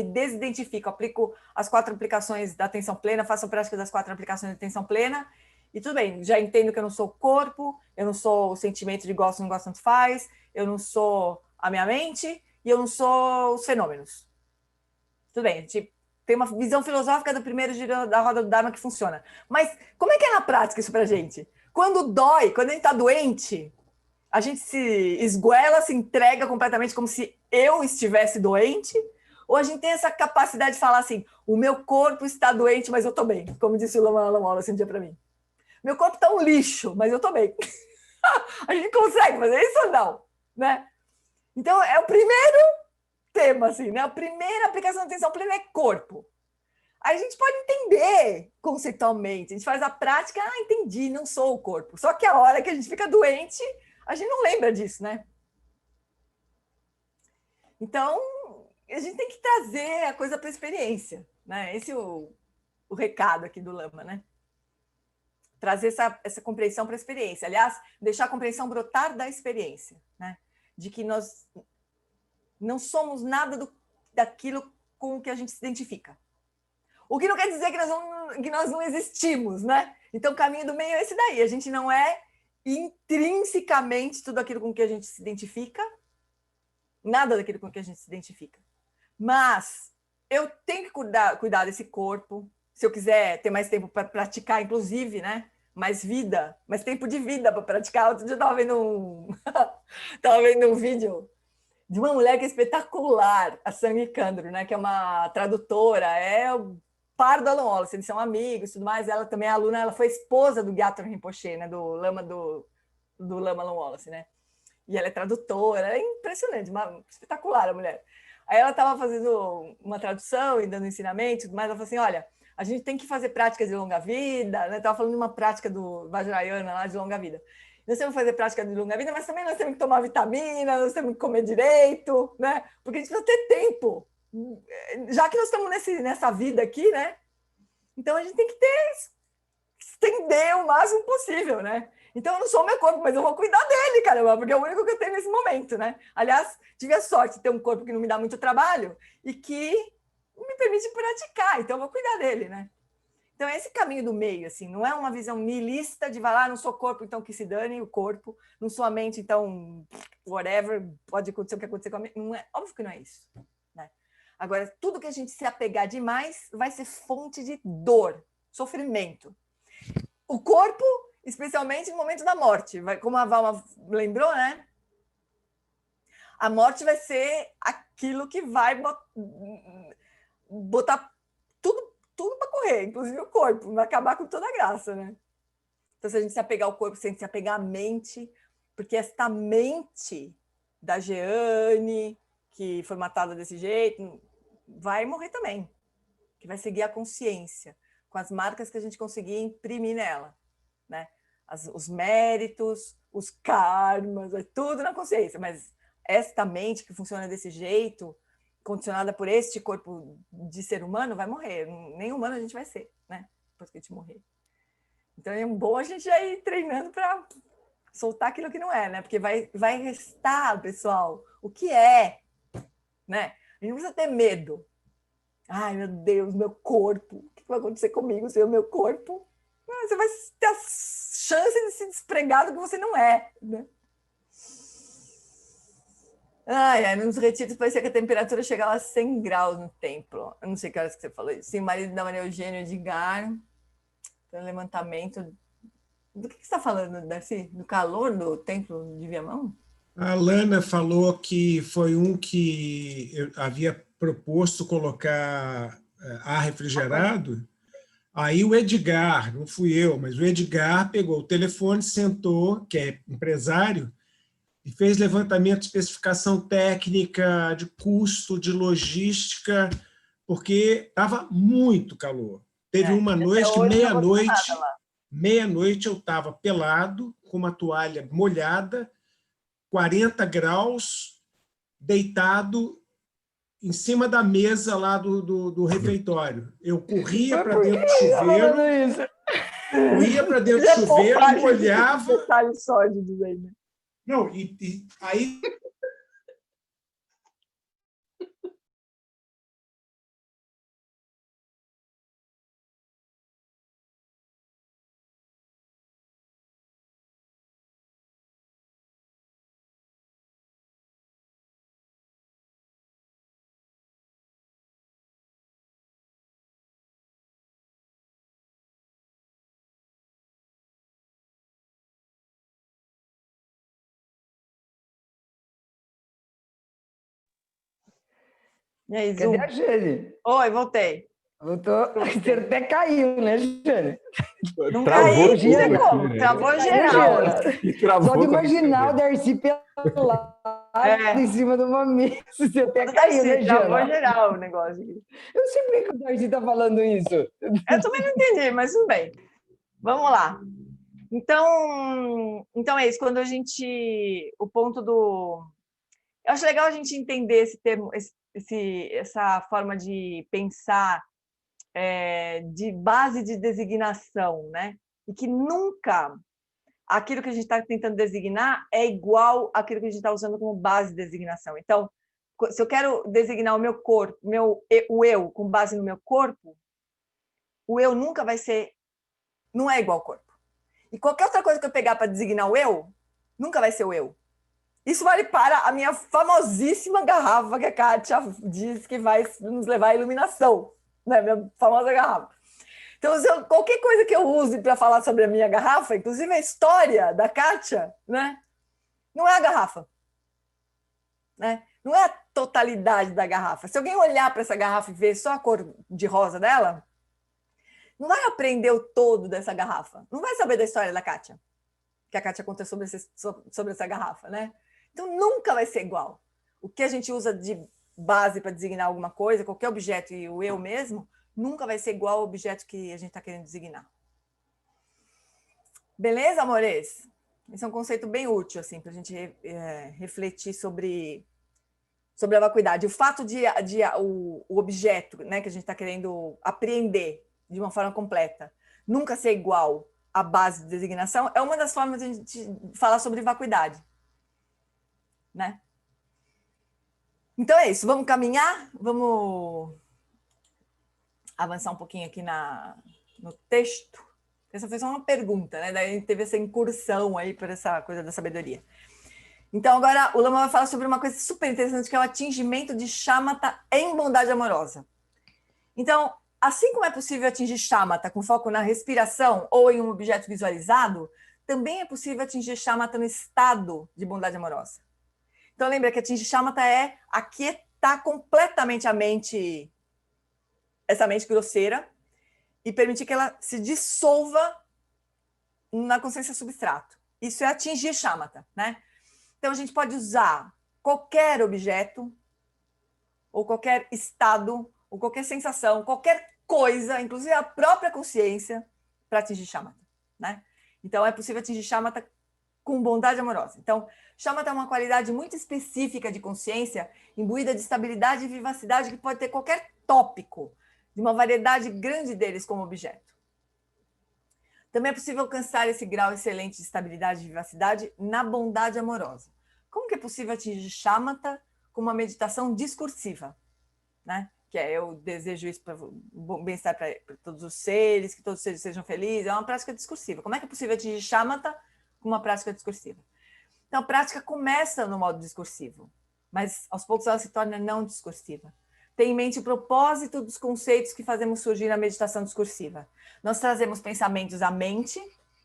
S1: desidentifico, aplico as 4 aplicações da atenção plena, faço a prática das 4 aplicações da atenção plena, e tudo bem, já entendo que eu não sou corpo, eu não sou o sentimento de gosto, não gosto, tanto faz, eu não sou a minha mente, e eu não sou os fenômenos. Tudo bem, a gente tem uma visão filosófica do primeiro giro da roda do Dharma que funciona. Mas como é que é na prática isso pra gente? Quando dói, quando a gente tá doente, a gente se esguela, se entrega completamente como se eu estivesse doente, ou a gente tem essa capacidade de falar assim, o meu corpo está doente, mas eu tô bem, como disse o Lama Wallace um dia para mim. Meu corpo tá um lixo, mas eu tô bem. A gente consegue fazer isso ou não? Né? Então, é o primeiro tema, assim, né? A primeira aplicação de atenção plena é corpo. Aí a gente pode entender conceitualmente, a gente faz a prática, entendi, não sou o corpo. Só que a hora que a gente fica doente, a gente não lembra disso, né? Então, a gente tem que trazer a coisa para a experiência, né? Esse é o recado aqui do Lama, né? Trazer essa compreensão para a experiência. Aliás, deixar a compreensão brotar da experiência, né? De que nós não somos nada daquilo com o que a gente se identifica. O que não quer dizer que nós não existimos, né? Então, o caminho do meio é esse daí. A gente não é intrinsecamente tudo aquilo com que a gente se identifica, nada daquilo com que a gente se identifica. Mas eu tenho que cuidar desse corpo, se eu quiser ter mais tempo para praticar, inclusive, né? Mais tempo de vida para praticar. Outro dia eu estava vendo um vídeo de uma mulher que é espetacular, a Sanghi Kandro, né? Que é uma tradutora, é o par do Alan Wallace, eles são amigos e tudo mais. Ela também é aluna, ela foi esposa do Gyatron Rinpoche, né? Do Lama Alan Wallace, né? E ela é tradutora, é impressionante, espetacular a mulher. Aí ela estava fazendo uma tradução e dando ensinamento, mas ela falou assim, olha, a gente tem que fazer práticas de longa vida, né? Estava falando de uma prática do Vajrayana lá de longa vida. Nós temos que fazer prática de longa vida, mas também nós temos que tomar vitamina, nós temos que comer direito, né? Porque a gente precisa ter tempo. Já que nós estamos nessa vida aqui, né? Então a gente tem que estender o máximo possível, né? Então eu não sou o meu corpo, mas eu vou cuidar dele, caramba, porque é o único que eu tenho nesse momento, né? Aliás, tive a sorte de ter um corpo que não me dá muito trabalho e que me permite praticar, então eu vou cuidar dele, né? Então é esse caminho do meio, assim, não é uma visão nihilista de falar, não sou corpo, então que se dane o corpo, não sou a mente, então whatever, pode acontecer o que acontecer com a mente, não é, óbvio que não é isso, né? Agora, tudo que a gente se apegar demais vai ser fonte de dor, sofrimento. O corpo, especialmente no momento da morte, como a Valma lembrou, né? A morte vai ser aquilo que vai botar tudo para correr, inclusive o corpo, vai acabar com toda a graça, né? Então, se a gente se apegar ao corpo, se a gente se apegar à mente, porque esta mente da Jeane, que foi matada desse jeito, vai morrer também, que vai seguir a consciência, com as marcas que a gente conseguir imprimir nela, né? Os méritos, os karmas, é tudo na consciência, mas esta mente que funciona desse jeito, condicionada por este corpo de ser humano, vai morrer. Nem humano a gente vai ser, né? Depois que a gente morrer. Então é bom a gente já ir treinando para soltar aquilo que não é, né? Porque vai restar, pessoal, o que é, né? A gente não precisa ter medo. Ai, meu Deus, meu corpo. O que vai acontecer comigo se o meu corpo? Você vai ter a chance de se despregar do que você não é, né? Nos retiros parecia que a temperatura chegava a 100 graus no templo. Eu não sei que horas que você falou isso. Sim, o marido da Maria Eugênio Edgar, pelo levantamento. Do que você está falando, Darcy? Do calor do templo de Viamão?
S2: A Lana falou que foi um que eu havia proposto colocar ar refrigerado. Aí o Edgar, não fui eu, mas o Edgar pegou o telefone, sentou, que é empresário, e fez levantamento de especificação técnica, de custo, de logística, porque estava muito calor. Teve uma noite que meia-noite eu estava pelado, com uma toalha molhada, 40 graus, deitado em cima da mesa lá do refeitório. Eu corria para dentro do chuveiro, e molhava.
S1: Detalhes sórdidos aí, né?
S2: Não, e aí...
S1: E aí,
S5: Cadê a Jane?
S1: Oi, voltei.
S5: Voltou. Você até caiu, né, Jane?
S1: Não
S3: Travou
S1: caiu,
S3: tudo
S1: não sei como.
S3: aqui, né?
S1: Travou geral.
S3: E travou
S5: Só de
S3: quando
S5: imaginar o
S3: entendeu.
S5: Darcy pelado em cima de uma mesa, você até
S1: Darcy,
S5: caiu, né,
S1: travou
S5: Jana?
S1: geral o negócio aqui.
S5: Eu sei por que o Darcy está falando isso.
S1: Eu também não entendi, mas tudo bem. Vamos lá. Então é isso. Quando a gente... O ponto do... Eu acho legal a gente entender esse termo, essa forma de pensar de base de designação, né? E que nunca aquilo que a gente está tentando designar é igual àquilo que a gente está usando como base de designação. Então, se eu quero designar o meu corpo, o eu, com base no meu corpo, o eu nunca vai ser... Não é igual ao corpo. E qualquer outra coisa que eu pegar para designar o eu, nunca vai ser o eu. Isso vale para a minha famosíssima garrafa que a Kátia diz que vai nos levar à iluminação, né? Minha famosa garrafa. Então, qualquer coisa que eu use para falar sobre a minha garrafa, inclusive a história da Kátia, né? Não é a garrafa. Né? Não é a totalidade da garrafa. Se alguém olhar para essa garrafa e ver só a cor de rosa dela, não vai aprender o todo dessa garrafa. Não vai saber da história da Kátia, que a Kátia conta sobre essa garrafa, né? Então, nunca vai ser igual. O que a gente usa de base para designar alguma coisa, qualquer objeto e o eu mesmo, nunca vai ser igual ao objeto que a gente está querendo designar. Beleza, amores? Esse é um conceito bem útil assim, para a gente refletir sobre a vacuidade. O fato de o objeto, né, que a gente está querendo apreender de uma forma completa nunca ser igual à base de designação é uma das formas de a gente falar sobre vacuidade. Né? Então é isso, vamos caminhar, vamos avançar um pouquinho aqui no texto. Essa foi só uma pergunta, né? Daí a gente teve essa incursão aí por essa coisa da sabedoria. Então, agora o Lama vai falar sobre uma coisa super interessante, que é o atingimento de shamatha em bondade amorosa. Então, assim como é possível atingir shamatha com foco na respiração ou em um objeto visualizado, também é possível atingir shamatha no estado de bondade amorosa. Então, lembra que atingir shamatha é aquietar completamente a mente, essa mente grosseira, e permitir que ela se dissolva na consciência substrato. Isso é atingir shamatha, né? Então, a gente pode usar qualquer objeto, ou qualquer estado, ou qualquer sensação, qualquer coisa, inclusive a própria consciência, para atingir shamatha, né? Então, é possível atingir shamatha com bondade amorosa. Então, shamatha é uma qualidade muito específica de consciência, imbuída de estabilidade e vivacidade, que pode ter qualquer tópico, de uma variedade grande deles como objeto. Também é possível alcançar esse grau excelente de estabilidade e vivacidade na bondade amorosa. Como que é possível atingir shamatha com uma meditação discursiva, né? Que é eu desejo isso para bem-estar para todos os seres, que todos os seres sejam felizes, é uma prática discursiva. Como é que é possível atingir shamatha com uma prática discursiva? Então, a prática começa no modo discursivo, mas aos poucos ela se torna não discursiva. Tem em mente o propósito dos conceitos que fazemos surgir na meditação discursiva. Nós trazemos pensamentos à mente,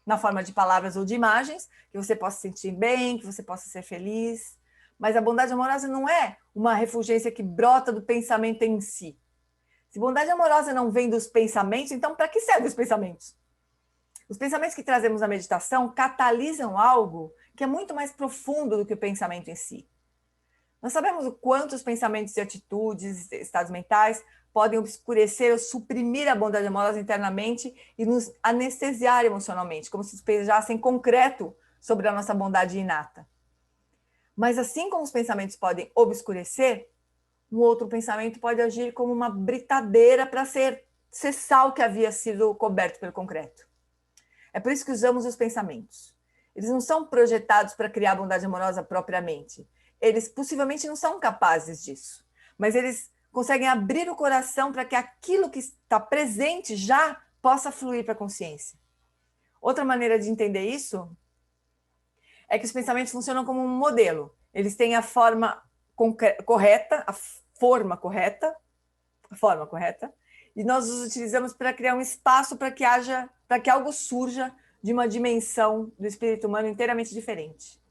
S1: na forma de palavras ou de imagens, que você possa se sentir bem, que você possa ser feliz. Mas a bondade amorosa não é uma refulgência que brota do pensamento em si. Se bondade amorosa não vem dos pensamentos, então para que servem os pensamentos? Os pensamentos que trazemos na meditação catalisam algo que é muito mais profundo do que o pensamento em si. Nós sabemos o quanto os pensamentos e atitudes, estados mentais, podem obscurecer ou suprimir a bondade amorosa internamente e nos anestesiar emocionalmente, como se despejassem concreto sobre a nossa bondade inata. Mas assim como os pensamentos podem obscurecer, um outro pensamento pode agir como uma britadeira para cessar o que havia sido coberto pelo concreto. É por isso que usamos os pensamentos. Eles não são projetados para criar bondade amorosa propriamente. Eles possivelmente não são capazes disso, mas eles conseguem abrir o coração para que aquilo que está presente já possa fluir para a consciência. Outra maneira de entender isso é que os pensamentos funcionam como um modelo. Eles têm a forma correta, e nós os utilizamos para criar um espaço para que algo surja de uma dimensão do espírito humano inteiramente diferente.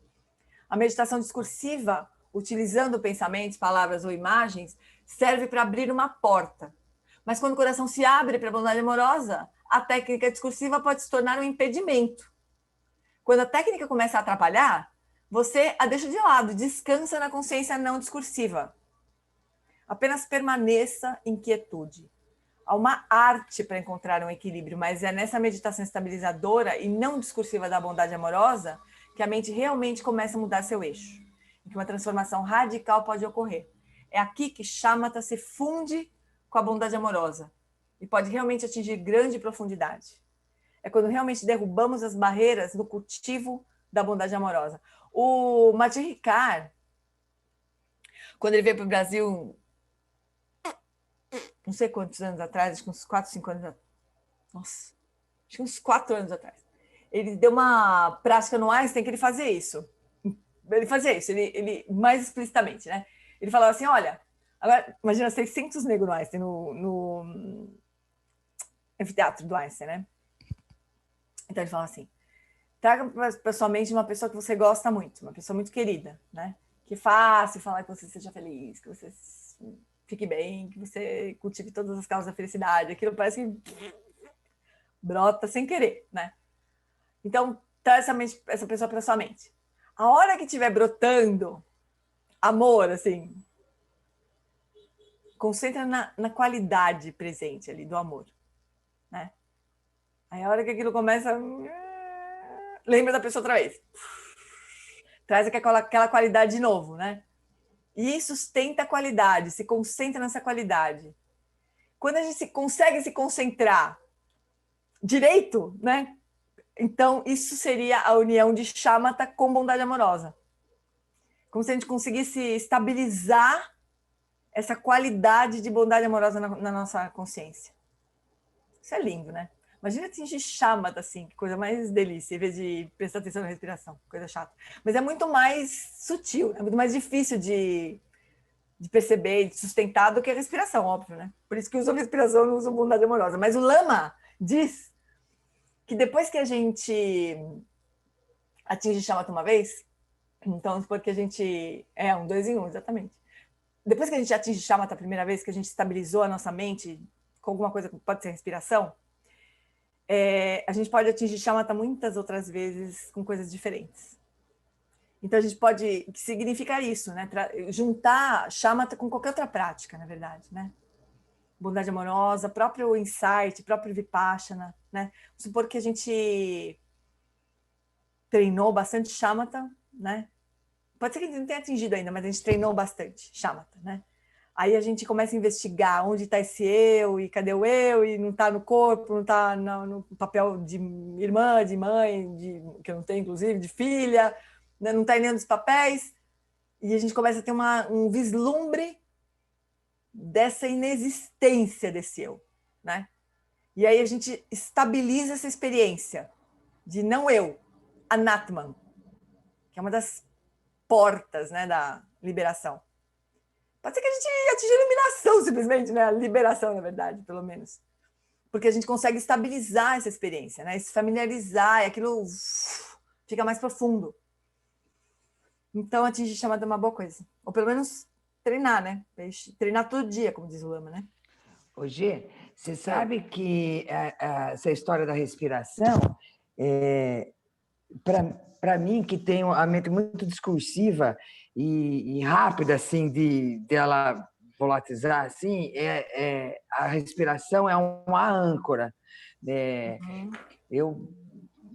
S1: A meditação discursiva, utilizando pensamentos, palavras ou imagens, serve para abrir uma porta. Mas quando o coração se abre para a bondade amorosa, a técnica discursiva pode se tornar um impedimento. Quando a técnica começa a atrapalhar, você a deixa de lado, descansa na consciência não discursiva. Apenas permaneça em quietude. Há uma arte para encontrar um equilíbrio, mas é nessa meditação estabilizadora e não discursiva da bondade amorosa que a mente realmente começa a mudar seu eixo, em que uma transformação radical pode ocorrer. É aqui que shamatha se funde com a bondade amorosa e pode realmente atingir grande profundidade. É quando realmente derrubamos as barreiras no cultivo da bondade amorosa. O Matin Ricard, quando ele veio para o Brasil, não sei quantos anos atrás, acho que uns 4, 5 anos atrás. Nossa, acho que uns 4 anos atrás. Ele deu uma prática no Einstein que ele fazia isso. Ele mais explicitamente, né? Ele falava assim, olha, agora imagina 600 negros no Einstein, no anfiteatro do Einstein, né? Então ele falava assim, traga para sua mente uma pessoa que você gosta muito, uma pessoa muito querida, né? Que é fácil falar que você seja feliz, que você fique bem, que você cultive todas as causas da felicidade. Aquilo parece que brota sem querer, né? Então, traz essa pessoa para sua mente. A hora que estiver brotando amor, assim, concentra na qualidade presente ali do amor, né? Aí a hora que aquilo começa, lembra da pessoa outra vez. Traz aquela qualidade de novo, né? E sustenta a qualidade, se concentra nessa qualidade. Quando a gente consegue se concentrar direito, né? Então, isso seria a união de shamatha com bondade amorosa. Como se a gente conseguisse estabilizar essa qualidade de bondade amorosa na nossa consciência. Isso é lindo, né? Imagina atingir shamatha, assim, que coisa mais delícia, em vez de prestar atenção na respiração, coisa chata. Mas é muito mais sutil, é muito mais difícil de perceber, de sustentar do que a respiração, óbvio, né? Por isso que usam respiração, não usam bondade amorosa. Mas o Lama diz que depois que a gente atinge shamatha uma vez, então porque a gente... um 2 em 1, exatamente. Depois que a gente atinge shamatha a primeira vez, que a gente estabilizou a nossa mente com alguma coisa que pode ser respiração, a gente pode atingir shamatha muitas outras vezes com coisas diferentes. Então, a gente pode... O que significa isso, né? Juntar shamatha com qualquer outra prática, na verdade, né? Bondade amorosa, próprio insight, próprio vipassana, né? Vamos supor que a gente treinou bastante shamatha, né? Pode ser que a gente não tenha atingido ainda, mas a gente treinou bastante shamatha, né? Aí a gente começa a investigar onde está esse eu, e cadê o eu, e não está no corpo, não está no papel de irmã, de mãe, que eu não tenho, inclusive, de filha, né? Não está em nenhum dos papéis, e a gente começa a ter um vislumbre dessa inexistência desse eu, né? E aí a gente estabiliza essa experiência de não eu, Anatman, que é uma das portas, né, da liberação. Pode ser que a gente atinja a iluminação, simplesmente, né? A liberação, na verdade, pelo menos. Porque a gente consegue estabilizar essa experiência, né? Se familiarizar, e aquilo fica mais profundo. Então, atingir shamatha é uma boa coisa. Ou pelo menos treinar, né? Treinar todo dia, como diz o Lama, né?
S5: Ô, Gê, você sabe que essa história da respiração, para mim, que tenho a mente muito discursiva e rápida, assim, dela volatilizar, assim, a respiração é uma âncora. Eu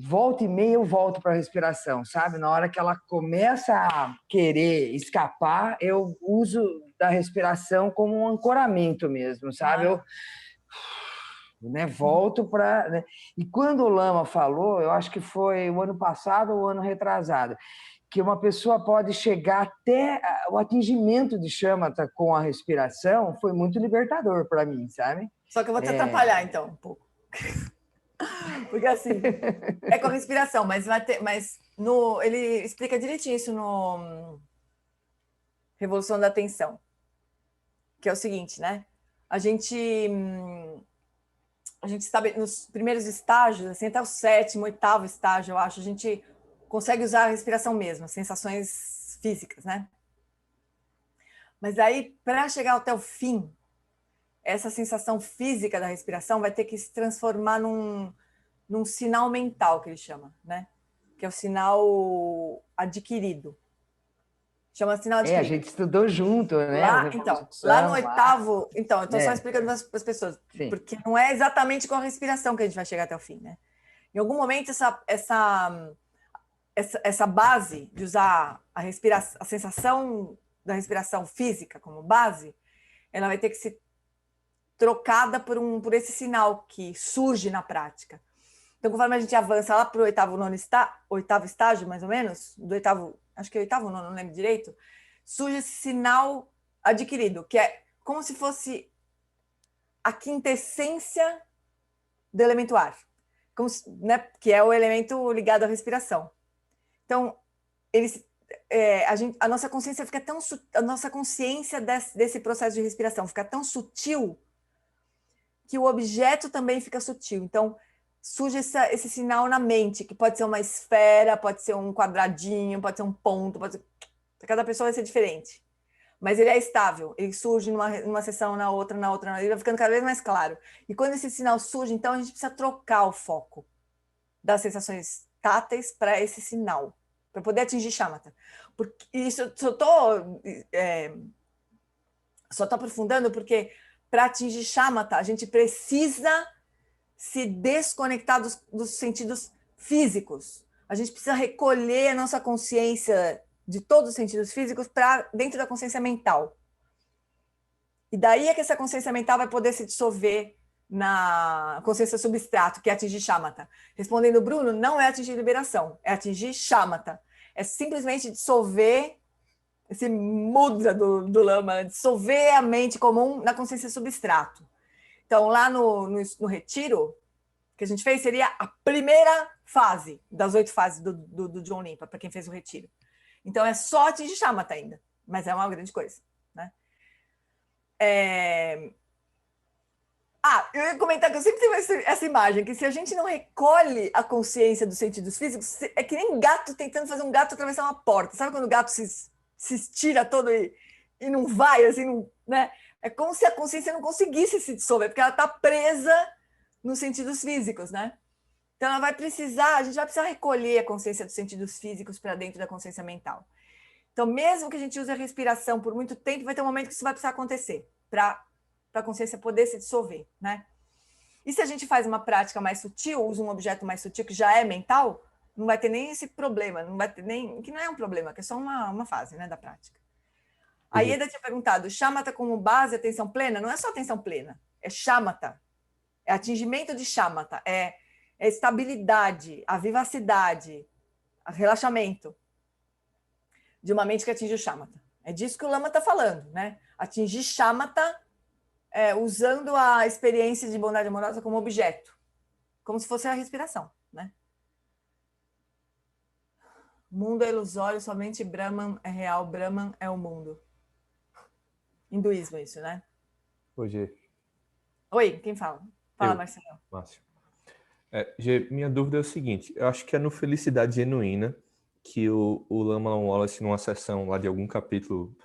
S5: volta e meia eu volto para a respiração, sabe? Na hora que ela começa a querer escapar, eu uso da respiração como um ancoramento mesmo, sabe? Eu volto para... Né? E quando o Lama falou, eu acho que foi o ano passado ou o ano retrasado, que uma pessoa pode chegar até o atingimento de shamatha com a respiração, foi muito libertador para mim, sabe?
S1: Só que eu vou te atrapalhar, então, um pouco. Porque assim, é com a respiração, mas ele explica direitinho isso no Revolução da Atenção, que é o seguinte, né? A gente sabe, nos primeiros estágios, assim, até o 7º, 8º estágio, eu acho, a gente consegue usar a respiração mesmo, as sensações físicas, né? Mas aí, para chegar até o fim, essa sensação física da respiração vai ter que se transformar num sinal mental, que ele chama, né? Que é o sinal adquirido. Chama sinal adquirido.
S5: A gente estudou junto, né?
S1: Lá no 8º... Então, eu estou só explicando para as pessoas,
S5: Sim.
S1: porque não é exatamente com a respiração que a gente vai chegar até o fim, né? Em algum momento, essa base de usar a sensação da respiração física como base, ela vai ter que ser trocada por esse sinal que surge na prática. Então, conforme a gente avança lá para o 8º estágio, mais ou menos, do 8º, acho que é 8º, não lembro direito, surge esse sinal adquirido, que é como se fosse a quintessência do elemento ar, né, que é o elemento ligado à respiração. Então, a nossa consciência fica a nossa consciência desse processo de respiração fica tão sutil que o objeto também fica sutil. Então, surge esse sinal na mente, que pode ser uma esfera, pode ser um quadradinho, pode ser um ponto, cada pessoa vai ser diferente. Mas ele é estável, ele surge numa sessão, na outra, ele vai ficando cada vez mais claro. E quando esse sinal surge, então a gente precisa trocar o foco das sensações táteis para esse sinal, para poder atingir shamatha. Porque isso eu só tô aprofundando porque para atingir shamatha a gente precisa se desconectar dos sentidos físicos. A gente precisa recolher a nossa consciência de todos os sentidos físicos para dentro da consciência mental. E daí é que essa consciência mental vai poder se dissolver na consciência substrato, que é atingir shamatha. Respondendo Bruno, não é atingir liberação, é atingir shamatha. É simplesmente dissolver esse mudra do Lama, dissolver a mente comum na consciência substrato. Então, lá no retiro, que a gente fez seria a primeira fase das 8 fases do John Limpa, para quem fez o retiro. Então, é só atingir Shamatha ainda, mas é uma grande coisa, né? Eu ia comentar que eu sempre tenho essa imagem, que se a gente não recolhe a consciência dos sentidos físicos, é que nem gato tentando fazer um gato atravessar uma porta. Sabe quando o gato se estira todo e não vai, assim, não, né? É como se a consciência não conseguisse se dissolver, porque ela está presa nos sentidos físicos, né? Então, a gente vai precisar recolher a consciência dos sentidos físicos para dentro da consciência mental. Então, mesmo que a gente use a respiração por muito tempo, vai ter um momento que isso vai precisar acontecer para a consciência poder se dissolver, né? E se a gente faz uma prática mais sutil, usa um objeto mais sutil que já é mental, não vai ter nem esse problema, não vai ter nem, que não é um problema, que é só uma fase, né, da prática. A Ieda tinha perguntado, Shamatha como base, atenção plena? Não é só atenção plena, é Shamatha, é atingimento de Shamatha, é estabilidade, a vivacidade, o relaxamento de uma mente que atinge o Shamatha. É disso que o Lama está falando, né? Atingir Shamatha usando a experiência de bondade amorosa como objeto, como se fosse a respiração, né? Mundo é ilusório, somente Brahman é real, Brahman é o mundo. Hinduísmo isso, né?
S3: Gê.
S1: Oi, quem fala? Fala,
S3: Eu.
S1: Marcelo.
S3: Márcio. Gê, minha dúvida é o seguinte, eu acho que é no Felicidade Genuína que o Lama Wallace, numa sessão lá de algum capítulo,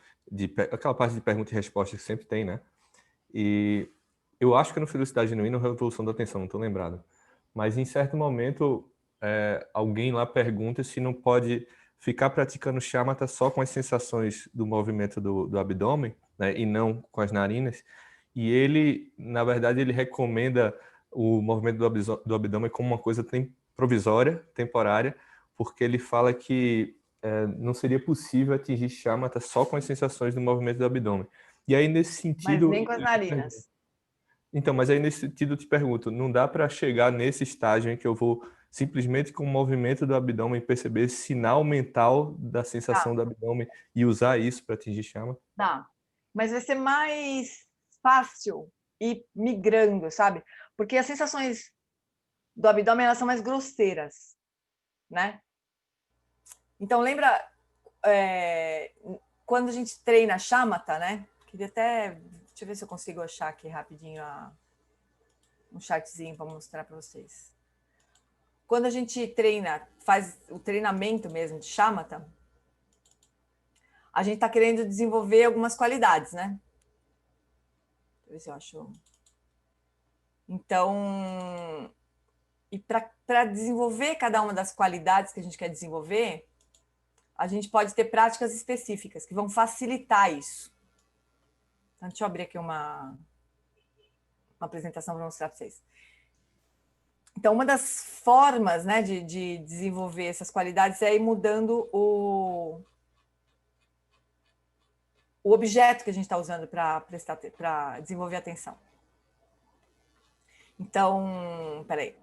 S3: aquela parte de pergunta e resposta que sempre tem, né? E eu acho que é no Felicidade Genuína ou Revolução da Atenção, não estou lembrado. Mas em certo momento, alguém lá pergunta se não pode ficar praticando Shamatha só com as sensações do movimento do abdômen, né, e não com as narinas. E ele, na verdade, ele recomenda o movimento do abdômen como uma coisa provisória, temporária, porque ele fala que não seria possível atingir Shamatha só com as sensações do movimento do abdômen. E aí, nesse sentido...
S1: Mas nem com as narinas.
S3: Então, mas aí nesse sentido eu te pergunto, não dá para chegar nesse estágio em que eu vou simplesmente com o movimento do abdômen perceber esse sinal mental da sensação do abdômen e usar isso para atingir chama?
S1: Dá. Mas vai ser mais fácil ir migrando, sabe? Porque as sensações do abdômen, elas são mais grosseiras, né? Então, lembra quando a gente treina Shamatha, né? Queria até... Deixa eu ver se eu consigo achar aqui rapidinho um chartzinho para mostrar para vocês. Quando a gente treina, faz o treinamento mesmo de Shamatha, a gente está querendo desenvolver algumas qualidades, né? Deixa eu ver se eu acho. Então, e para desenvolver cada uma das qualidades que a gente quer desenvolver, a gente pode ter práticas específicas que vão facilitar isso. Então, deixa eu abrir aqui uma apresentação para mostrar para vocês. Então, uma das formas, né, de desenvolver essas qualidades é ir mudando o objeto que a gente está usando para desenvolver a atenção. Então, peraí.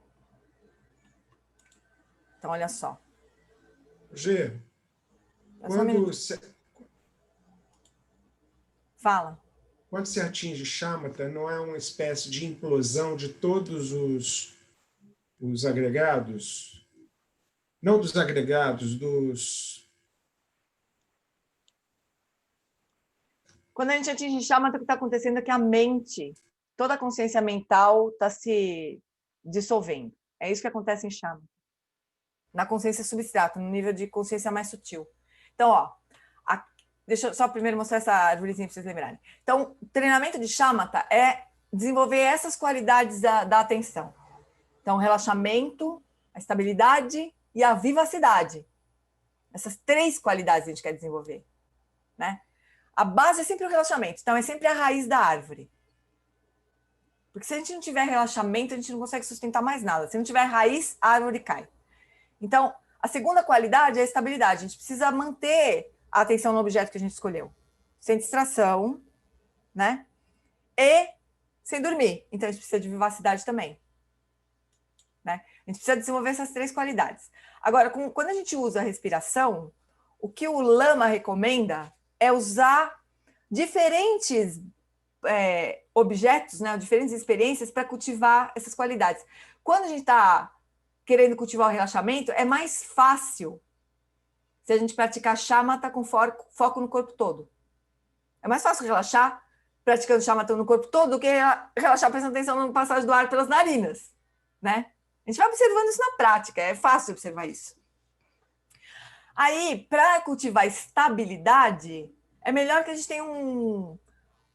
S1: Então, olha só.
S2: Gê,
S1: Fala.
S2: Quando se atinge Shamatha, não é uma espécie de implosão de todos os agregados? Não dos agregados, dos...
S1: Quando a gente atinge Shamatha, o que está acontecendo é que a mente, toda a consciência mental está se dissolvendo. É isso que acontece em Shamatha. Na consciência substrata, no nível de consciência mais sutil. Então, ó, deixa eu só primeiro mostrar essa árvorezinha para vocês lembrarem. Então, o treinamento de Shamatha é desenvolver essas qualidades da atenção. Então, o relaxamento, a estabilidade e a vivacidade. Essas 3 qualidades a gente quer desenvolver, né? A base é sempre o relaxamento, então é sempre a raiz da árvore. Porque se a gente não tiver relaxamento, a gente não consegue sustentar mais nada. Se não tiver raiz, a árvore cai. Então, a segunda qualidade é a estabilidade. A gente precisa manter a atenção no objeto que a gente escolheu. Sem distração, né? E sem dormir. Então, a gente precisa de vivacidade também. Né? A gente precisa desenvolver essas 3 qualidades. Agora, quando a gente usa a respiração, o que o Lama recomenda é usar diferentes objetos, né, diferentes experiências para cultivar essas qualidades. Quando a gente está querendo cultivar o relaxamento, é mais fácil se a gente praticar shamatha com foco no corpo todo. É mais fácil relaxar praticando shamatha no corpo todo do que relaxar prestando atenção na passagem do ar pelas narinas, né? A gente vai observando isso na prática, é fácil observar isso. Aí, para cultivar estabilidade, é melhor que a gente tenha um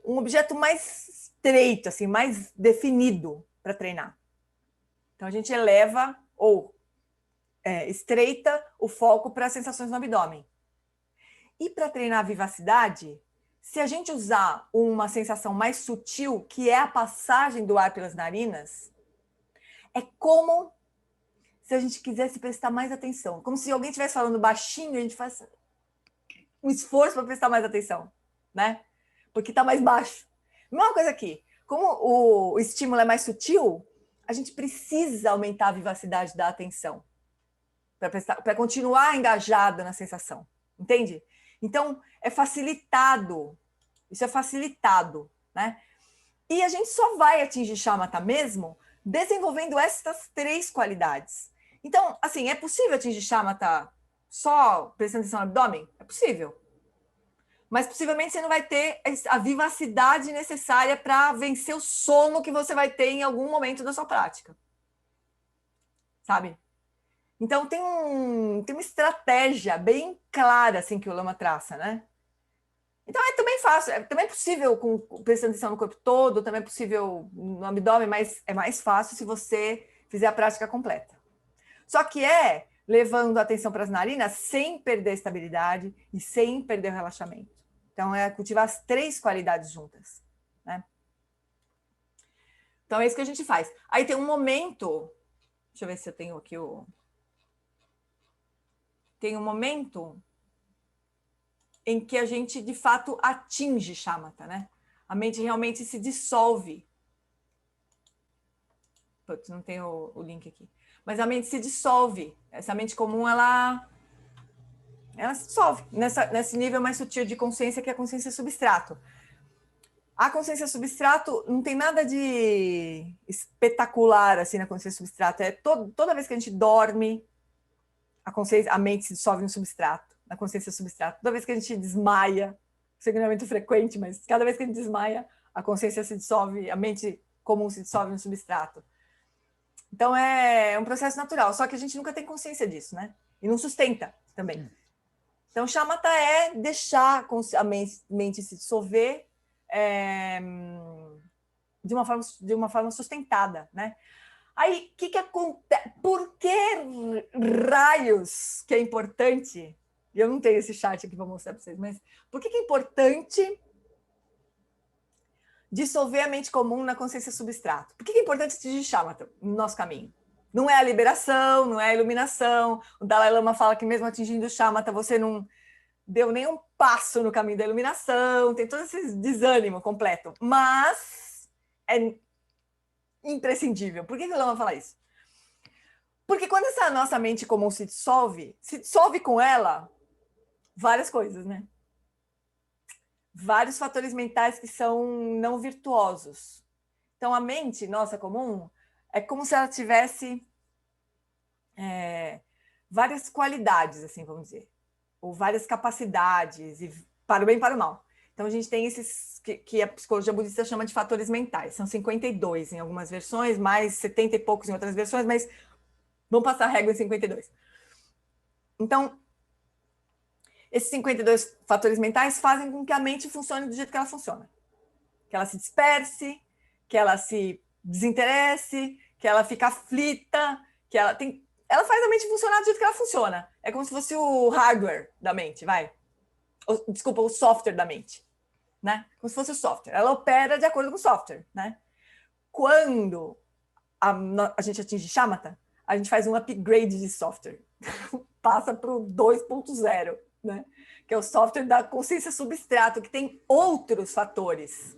S1: objeto mais estreito, assim, mais definido para treinar. Então, a gente eleva ou estreita o foco para as sensações no abdômen. E para treinar a vivacidade, se a gente usar uma sensação mais sutil, que é a passagem do ar pelas narinas, é como se a gente quisesse prestar mais atenção. Como se alguém estivesse falando baixinho, a gente faz um esforço para prestar mais atenção, né? Porque está mais baixo. Mesma coisa aqui. Como o estímulo é mais sutil, a gente precisa aumentar a vivacidade da atenção para continuar engajado na sensação. Entende? Então, é facilitado. Isso é facilitado, né? E a gente só vai atingir shamatha mesmo desenvolvendo essas 3 qualidades. Então, assim, é possível atingir shamatha só prestando atenção no abdômen? É possível. Mas possivelmente você não vai ter a vivacidade necessária para vencer o sono que você vai ter em algum momento da sua prática. Sabe? Então, tem uma estratégia bem clara assim, que o Lama traça, né? Então, é também fácil, também é possível prestando atenção no corpo todo, também é possível no abdômen, mas é mais fácil se você fizer a prática completa. Só que levando a atenção para as narinas sem perder a estabilidade e sem perder o relaxamento. Então, é cultivar as 3 qualidades juntas, né? Então, é isso que a gente faz. Aí tem um momento, deixa eu ver se eu tenho aqui tem um momento em que a gente, de fato, atinge shamatha, né? A mente realmente se dissolve. Putz, não tem o link aqui. Mas a mente se dissolve. Essa mente comum, ela se dissolve nesse nível mais sutil de consciência, que é a consciência substrato. A consciência substrato não tem nada de espetacular assim na consciência substrato. Toda vez que a gente dorme, a mente se dissolve no substrato, na consciência substrato. Toda vez que a gente desmaia, isso não é muito frequente, mas cada vez que a gente desmaia, a consciência se dissolve, a mente comum se dissolve no substrato. Então é um processo natural, só que a gente nunca tem consciência disso, né? E não sustenta também. Então, shamatha é deixar a mente se dissolver de uma forma sustentada, né? Aí, o que acontece? Por que raios que é importante? Eu não tenho esse chat aqui para mostrar para vocês, mas por que é importante dissolver a mente comum na consciência substrato? Por que é importante atingir shamatha no nosso caminho? Não é a liberação, não é a iluminação. O Dalai Lama fala que mesmo atingindo shamatha, você não deu nenhum passo no caminho da iluminação, tem todo esse desânimo completo. Mas é imprescindível. Por que o Lama fala isso? Porque quando essa nossa mente comum se dissolve com ela várias coisas, né? Vários fatores mentais que são não virtuosos. Então, a mente nossa comum é como se ela tivesse várias qualidades, assim, vamos dizer, ou várias capacidades, e para o bem e para o mal. Então, a gente tem esses que a psicologia budista chama de fatores mentais. São 52 em algumas versões, mais 70 e poucos em outras versões, mas vamos passar a régua em 52. Então, esses 52 fatores mentais fazem com que a mente funcione do jeito que ela funciona. Que ela se disperse, que ela se desinteresse, que ela fica aflita, que ela faz a mente funcionar do jeito que ela funciona. É como se fosse o hardware da mente, desculpa, o software da mente, né? Como se fosse o software. Ela opera de acordo com o software, né? Quando a gente atinge shamatha, a gente faz um upgrade de software. Passa para o 2.0, né? Que é o software da consciência substrato, que tem outros fatores,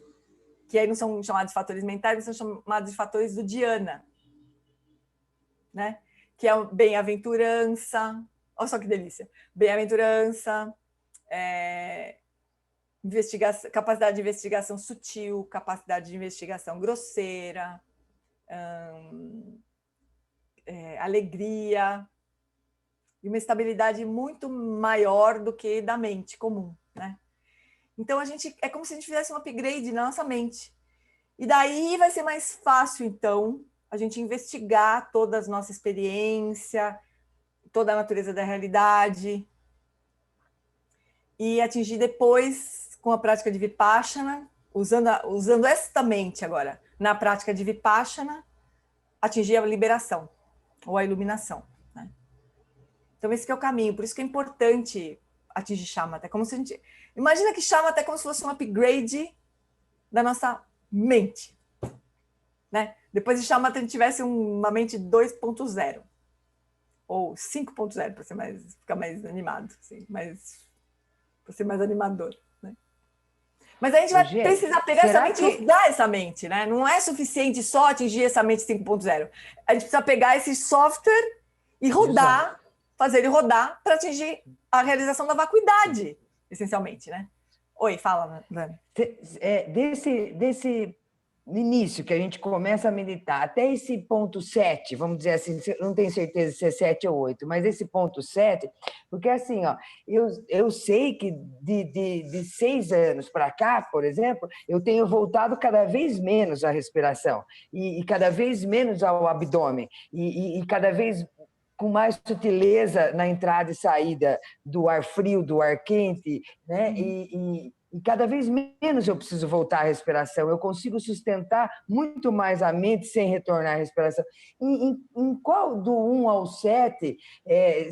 S1: que aí não são chamados de fatores mentais, mas são chamados de fatores do dhyana, né? Que é bem-aventurança, olha só que delícia, bem-aventurança, capacidade de investigação sutil, capacidade de investigação grosseira, alegria e uma estabilidade muito maior do que da mente comum, né? Então, é como se a gente fizesse um upgrade na nossa mente. E daí vai ser mais fácil, então, a gente investigar toda a nossa experiência, toda a natureza da realidade, e atingir depois, com a prática de Vipassana, usando esta mente agora, na prática de Vipassana, atingir a liberação ou a iluminação, né? Então, esse que é o caminho. Por isso que é importante atingir Shamatha. É como se a gente... Imagina que Shamatha é como se fosse um upgrade da nossa mente, né? Depois de Shamatha, a gente tivesse uma mente 2.0 ou 5.0, para ficar mais animado, assim, para ser mais animador, né? Mas a gente vai precisar pegar essa mente e usar essa mente, né? Não é suficiente só atingir essa mente 5.0. A gente precisa pegar esse software e rodar, fazer ele rodar para atingir a realização da vacuidade, essencialmente, né? Oi, fala, Vânia.
S5: Desse início que a gente começa a meditar, até esse ponto 7, vamos dizer assim, não tenho certeza se é 7 ou 8, mas esse ponto 7, porque assim, ó, eu sei que de 6 anos para cá, por exemplo, eu tenho voltado cada vez menos à respiração, e cada vez menos ao abdômen, e cada vez com mais sutileza na entrada e saída do ar frio, do ar quente, né? E cada vez menos eu preciso voltar à respiração. Eu consigo sustentar muito mais a mente sem retornar à respiração. Em qual do 1 ao 7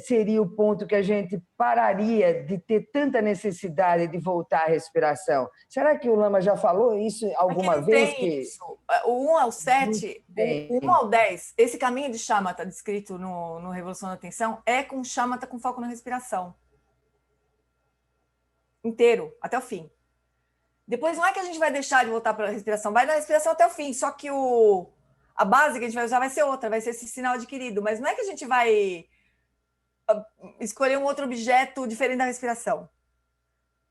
S5: seria o ponto que a gente pararia de ter tanta necessidade de voltar à respiração? Será que o Lama já falou isso alguma vez?
S1: Isso. O 1 ao 7, o 1 ao 10, esse caminho de Shamatha descrito no Revolução da Atenção é com Shamatha com foco na respiração. Inteiro, até o fim. Depois não é que a gente vai deixar de voltar para a respiração, vai na respiração até o fim, só que a base que a gente vai usar vai ser outra, vai ser esse sinal adquirido, mas não é que a gente vai escolher um outro objeto diferente da respiração.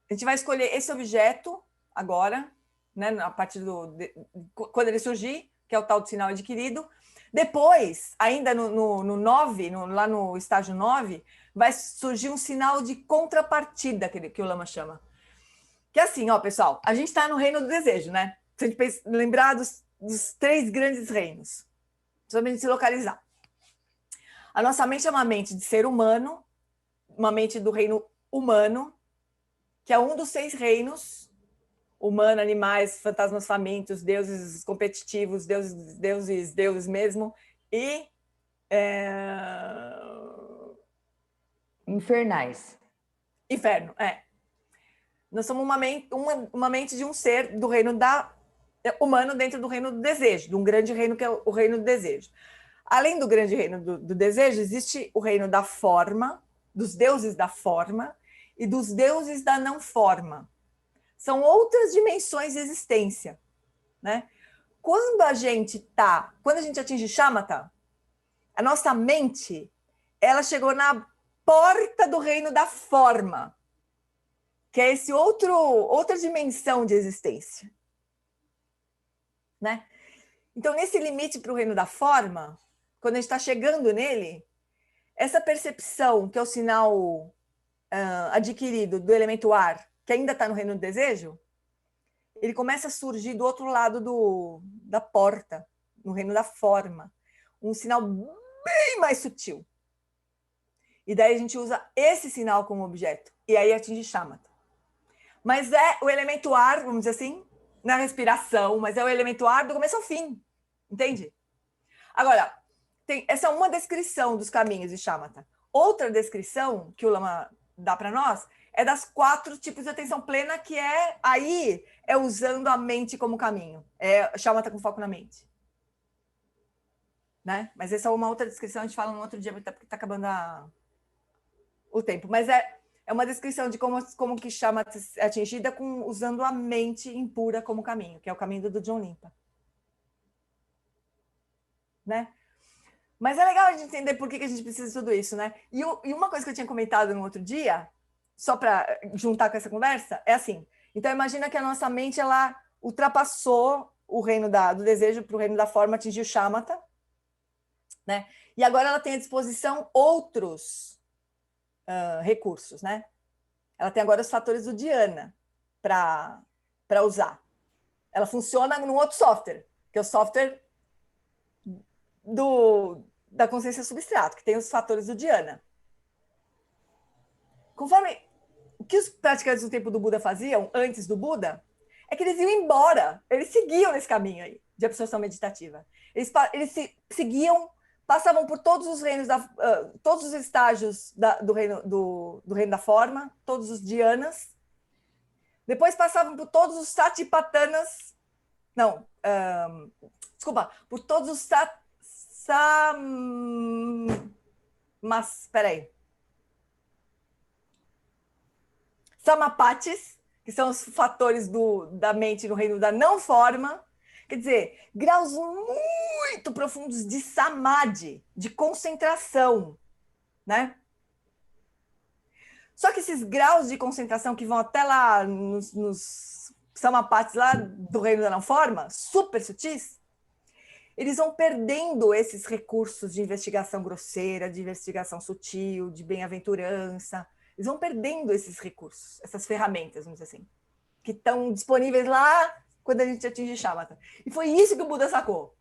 S1: A gente vai escolher esse objeto agora, né, a partir quando ele surgir, que é o tal do sinal adquirido. Depois, ainda no 9, lá no estágio 9, vai surgir um sinal de contrapartida, que o Lama chama. Que é assim, ó, pessoal, a gente está no reino do desejo, né? Se a gente lembrar dos 3 grandes reinos, só para a gente se localizar. A nossa mente é uma mente de ser humano, uma mente do reino humano, que é um dos 6 reinos, humano, animais, fantasmas famintos, deuses competitivos, deuses mesmo, e
S5: infernais.
S1: Inferno, Nós somos uma mente de um ser do reino humano dentro do reino do desejo, de um grande reino que é o reino do desejo. Além do grande reino do desejo, existe o reino da forma, dos deuses da forma e dos deuses da não forma. São outras dimensões de existência, né? Quando a gente atinge Shamatha, a nossa mente, ela chegou na porta do reino da forma, que é esse outra dimensão de existência, né? Então, nesse limite para o reino da forma, quando a gente está chegando nele, essa percepção, que é o sinal adquirido do elemento ar, que ainda está no reino do desejo, ele começa a surgir do outro lado da porta, no reino da forma, um sinal bem mais sutil. E daí a gente usa esse sinal como objeto, e aí atinge Shamatha. Mas é o elemento ar, vamos dizer assim, na respiração, mas é o elemento ar do começo ao fim, entende? Agora, essa é uma descrição dos caminhos de Shamatha. Outra descrição que o Lama dá para nós é das 4 tipos de atenção plena, que é usando a mente como caminho. É Shamatha com foco na mente. Né? Mas essa é uma outra descrição, a gente fala um outro dia, porque está acabando o tempo. Mas é uma descrição de como que Shamatha é atingida usando a mente impura como caminho, que é o caminho do John Limpa. Né? Mas é legal a gente entender por que a gente precisa de tudo isso, né? E uma coisa que eu tinha comentado no outro dia, só para juntar com essa conversa, é assim. Então, imagina que a nossa mente, ela ultrapassou o reino do desejo para o reino da forma, atingiu Shamatha.
S6: né? E agora ela tem à disposição outros recursos, né? Ela tem agora os fatores do Dhyana para usar. Ela funciona num outro software, que é o software da consciência substrato, que tem os fatores do Dhyana. Conforme o que os praticantes do tempo do Buda faziam, antes do Buda, é que eles iam embora, eles seguiam nesse caminho aí, de absorção meditativa. Eles seguiam, passavam por todos os reinos, todos os estágios do reino da forma, todos os dhyanas, depois passavam por todos os satipathanas, por todos os samapatis, que são os fatores da mente no reino da não forma, quer dizer, graus muito profundos de samadhi, de concentração, né? Só que esses graus de concentração que vão até lá nos samapatis lá do reino da não forma, super sutis, eles vão perdendo esses recursos de investigação grosseira, de investigação sutil, de bem-aventurança. Eles vão perdendo esses recursos, essas ferramentas, vamos dizer assim, que estão disponíveis lá quando a gente atinge shamatha. E foi isso que o Buda sacou.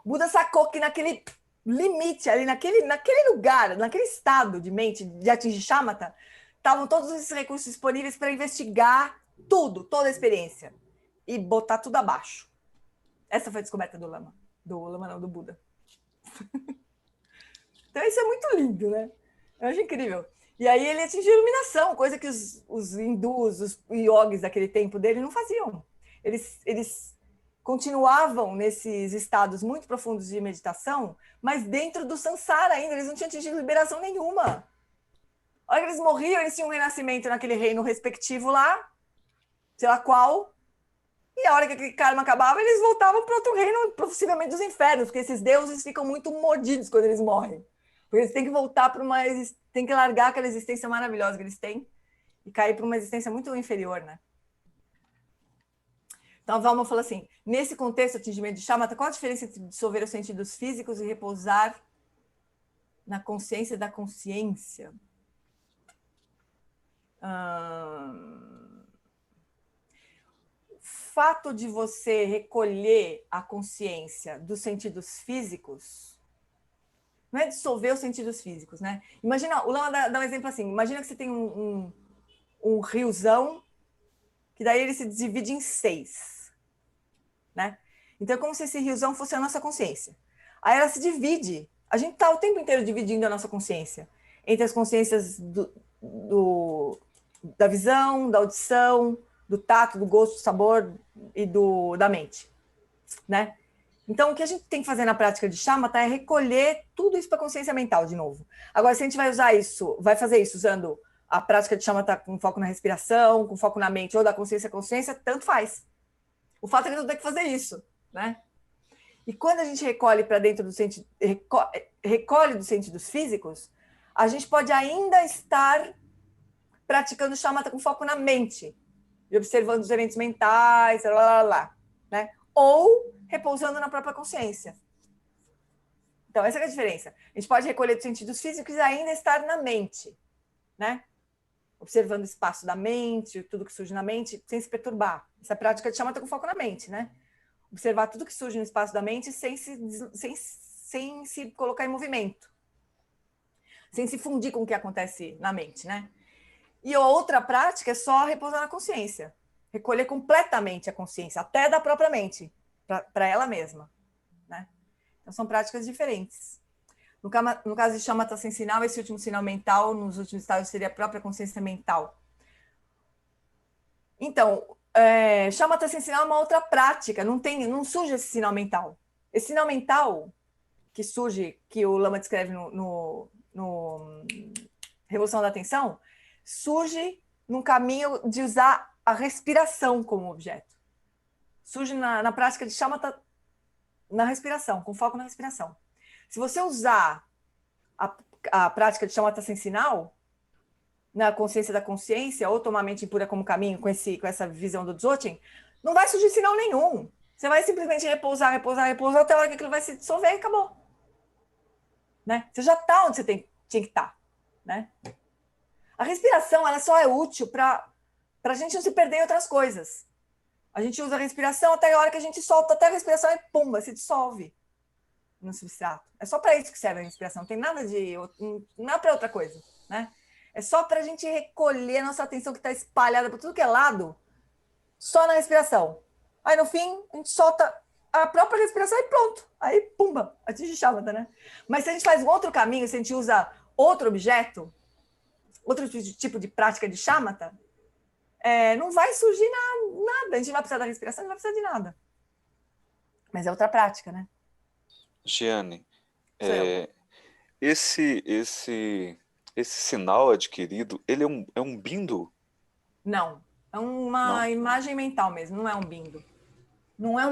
S6: O Buda sacou que naquele limite, ali naquele lugar, naquele estado de mente de atingir shamatha, estavam todos esses recursos disponíveis para investigar tudo, toda a experiência, e botar tudo abaixo. Essa foi a descoberta do Lama. Do Buda. Então isso é muito lindo, né? Eu acho incrível. E aí ele atingiu a iluminação, coisa que os hindus, os yogis daquele tempo dele não faziam. Eles continuavam nesses estados muito profundos de meditação, mas dentro do samsara ainda, eles não tinham atingido liberação nenhuma. A hora que eles morriam, eles tinham um renascimento naquele reino respectivo lá, sei lá qual, e a hora que aquele karma acabava, eles voltavam para outro reino, possivelmente dos infernos, porque esses deuses ficam muito mordidos quando eles morrem. Porque eles têm que voltar para tem que largar aquela existência maravilhosa que eles têm e cair para uma existência muito inferior, né? Então a Valma falou assim, nesse contexto de atingimento de shamatha, qual a diferença entre dissolver os sentidos físicos e repousar na consciência da consciência? O fato de você recolher a consciência dos sentidos físicos não é dissolver os sentidos físicos, né? Imagina, o Lama dá um exemplo assim, imagina que você tem um riozão, que daí ele se divide em 6, né? Então é como se esse riozão fosse a nossa consciência. Aí ela se divide, a gente está o tempo inteiro dividindo a nossa consciência, entre as consciências da visão, da audição, do tato, do gosto, do sabor e da mente, né? Então, o que a gente tem que fazer na prática de shamatha é recolher tudo isso para a consciência mental de novo. Agora, se a gente vai fazer isso usando a prática de shamatha com foco na respiração, com foco na mente ou da consciência à consciência, tanto faz. O fato é que a gente tem que fazer isso, né? E quando a gente recolhe para dentro recolhe dos sentidos físicos, a gente pode ainda estar praticando shamatha com foco na mente, e observando os eventos mentais, né? Ou repousando na própria consciência. Então, essa é a diferença. A gente pode recolher dos sentidos físicos e ainda estar na mente, né? Observando o espaço da mente, tudo que surge na mente, sem se perturbar. Essa prática de shamatha com foco na mente, né? Observar tudo que surge no espaço da mente sem se colocar em movimento. Sem se fundir com o que acontece na mente, né? E a outra prática é só repousar na consciência. Recolher completamente a consciência, até da própria mente, para ela mesma, né? Então, são práticas diferentes. No caso de shamatha sem sinal, esse último sinal mental, nos últimos estágios, seria a própria consciência mental. Então, shamatha sem sinal é uma outra prática, não surge esse sinal mental. Esse sinal mental que surge, que o Lama descreve no Revolução da Atenção, surge num caminho de usar a respiração como objeto. Surge na prática de shamatha na respiração, com foco na respiração. Se você usar a prática de shamatha sem sinal, na consciência da consciência, ou tomar a mente impura como caminho, com essa visão do Dzogchen, não vai surgir sinal nenhum. Você vai simplesmente repousar até a hora que aquilo vai se dissolver e acabou. né? Você já está onde você tinha que estar, né? A respiração, ela só é útil para a gente não se perder em outras coisas. A gente usa a respiração até a hora que a gente solta até a respiração e pumba, se dissolve no substrato. É só para isso que serve a respiração. Não tem nada de... Não é para outra coisa, né? É só para a gente recolher a nossa atenção que está espalhada por tudo que é lado, só na respiração. Aí, no fim, a gente solta a própria respiração e pronto. Aí, pumba, atinge Shamatha, né? Mas se a gente faz um outro caminho, se a gente usa outro objeto, outro tipo de prática de Shamatha, não vai surgir nada. A gente vai precisar da respiração, não vai precisar de nada. Mas é outra prática, né?
S7: Giane,
S6: Sou eu.
S7: esse sinal adquirido, ele é um bindo?
S6: Não. É uma
S7: Não?
S6: imagem mental mesmo, não é um bindo. Não é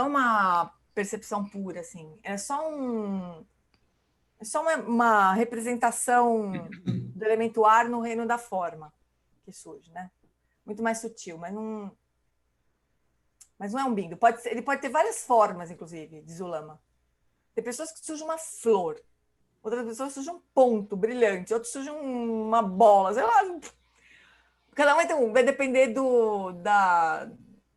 S6: uma percepção pura, assim. É só uma representação do elemento ar no reino da forma que surge, né? Muito mais sutil, mas não é um bindo. Ele pode ter várias formas, inclusive, diz o Lama. Tem pessoas que surge uma flor, outras pessoas surge um ponto brilhante, outros surge uma bola, sei lá. Cada um vai depender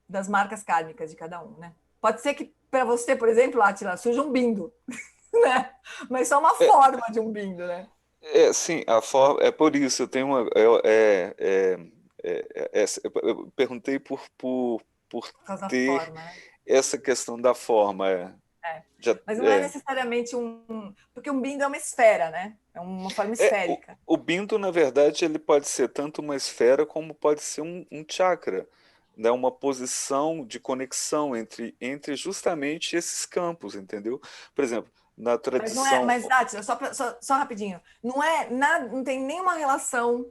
S6: das marcas kármicas de cada um, né? Pode ser que para você, por exemplo, Átila, surja um bindo, né? Mas só uma forma de um bindo, né?
S7: Sim, a forma, é por isso, eu tenho uma, eu perguntei por
S6: Por causa da
S7: ter
S6: forma, né?
S7: essa questão da forma,
S6: Mas não é necessariamente porque um bindo é uma esfera, né? É uma forma esférica.
S7: o bindo, na verdade, ele pode ser tanto uma esfera como pode ser um chakra, né? Uma posição de conexão entre justamente esses campos, entendeu? Por exemplo, na
S6: Mas não é,
S7: tradição.
S6: mas Átila, só rapidinho, não é nada, não tem nenhuma relação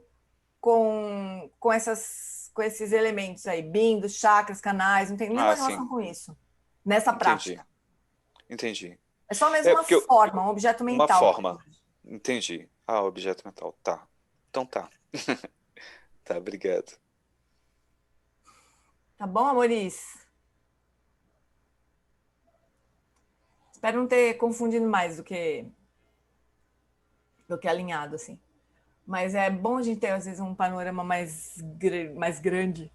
S6: com esses elementos aí, bindos, chakras, canais, não tem nenhuma
S7: Ah, sim,
S6: relação com isso nessa
S7: entendi,
S6: prática.
S7: entendi.
S6: É só mesmo uma
S7: Porque
S6: forma, um objeto
S7: uma
S6: mental.
S7: forma, entendi. Ah, objeto mental, tá. Então tá. Tá, obrigado.
S6: Tá bom, Amoris? Espero não ter confundido mais do que alinhado, assim. Mas é bom a gente ter, às vezes, um panorama mais grande,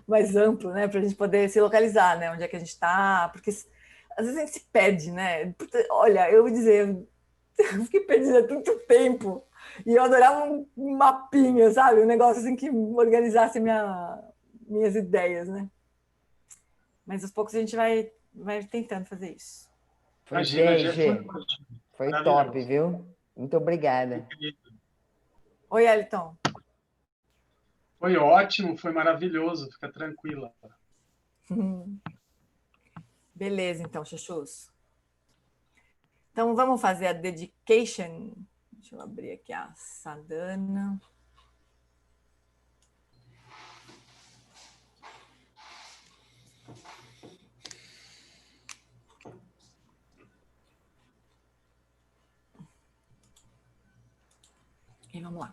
S6: mais amplo, né? Para a gente poder se localizar, né? Onde é que a gente está. Porque às vezes a gente se perde, né? Olha, eu vou dizer, eu fiquei perdida há tanto tempo. E eu adorava um mapinha, sabe? Um negócio assim que organizasse minhas ideias, né? Mas aos poucos a gente vai tentando fazer isso.
S5: Pois
S8: Imagina,
S5: é,
S8: Gê, foi
S5: Gê.
S8: ótimo.
S5: Foi top,
S8: Maravilhoso.
S5: viu? Muito obrigada.
S6: Oi, Elton.
S8: Foi ótimo, foi maravilhoso. Fica tranquila.
S6: Beleza, então, chuchus. Então, vamos fazer a dedication. Deixa eu abrir aqui a sadhana. E vamos lá.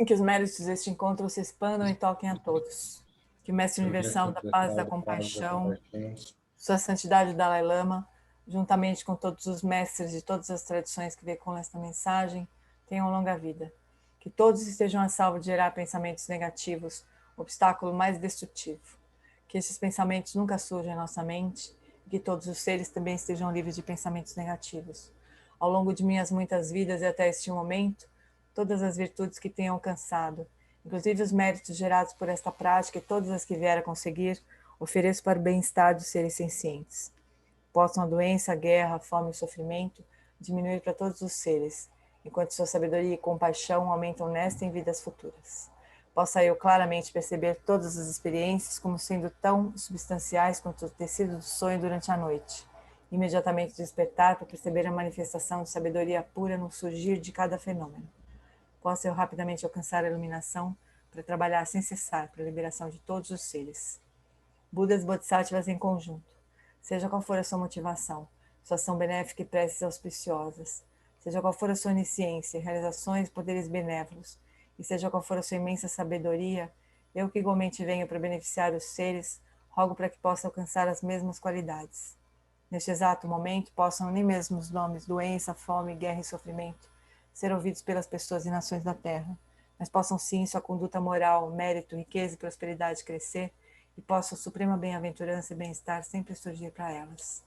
S6: Que os méritos deste encontro se expandam e toquem a todos. Que o Mestre Universal da Paz e da Compaixão, Sua Santidade Dalai Lama, juntamente com todos os mestres de todas as tradições que veiculam esta mensagem, tenham longa vida. Que todos estejam a salvo de gerar pensamentos negativos, obstáculo mais destrutivo. Que esses pensamentos nunca surjam em nossa mente e que todos os seres também estejam livres de pensamentos negativos. Ao longo de minhas muitas vidas e até este momento, todas as virtudes que tenho alcançado, inclusive os méritos gerados por esta prática e todas as que vier a conseguir, ofereço para o bem-estar dos seres sencientes. Possam a doença, a guerra, a fome e o sofrimento diminuir para todos os seres, enquanto sua sabedoria e compaixão aumentam nesta e em vidas futuras. Possa eu claramente perceber todas as experiências como sendo tão substanciais quanto o tecido do sonho durante a noite. Imediatamente despertar para perceber a manifestação de sabedoria pura no surgir de cada fenômeno. Possa eu rapidamente alcançar a iluminação para trabalhar sem cessar para a liberação de todos os seres. Budas Bodhisattvas em conjunto. Seja qual for a sua motivação, sua ação benéfica e preces auspiciosas, seja qual for a sua onisciência, realizações e poderes benévolos, e seja qual for a sua imensa sabedoria, eu que igualmente venho para beneficiar os seres,
S1: rogo para que possa alcançar as mesmas qualidades. Neste exato momento, possam nem mesmo os nomes doença, fome, guerra e sofrimento ser ouvidos pelas pessoas e nações da terra, mas possam sim sua conduta moral, mérito, riqueza e prosperidade crescer e possa a suprema bem-aventurança e bem-estar sempre surgir para elas.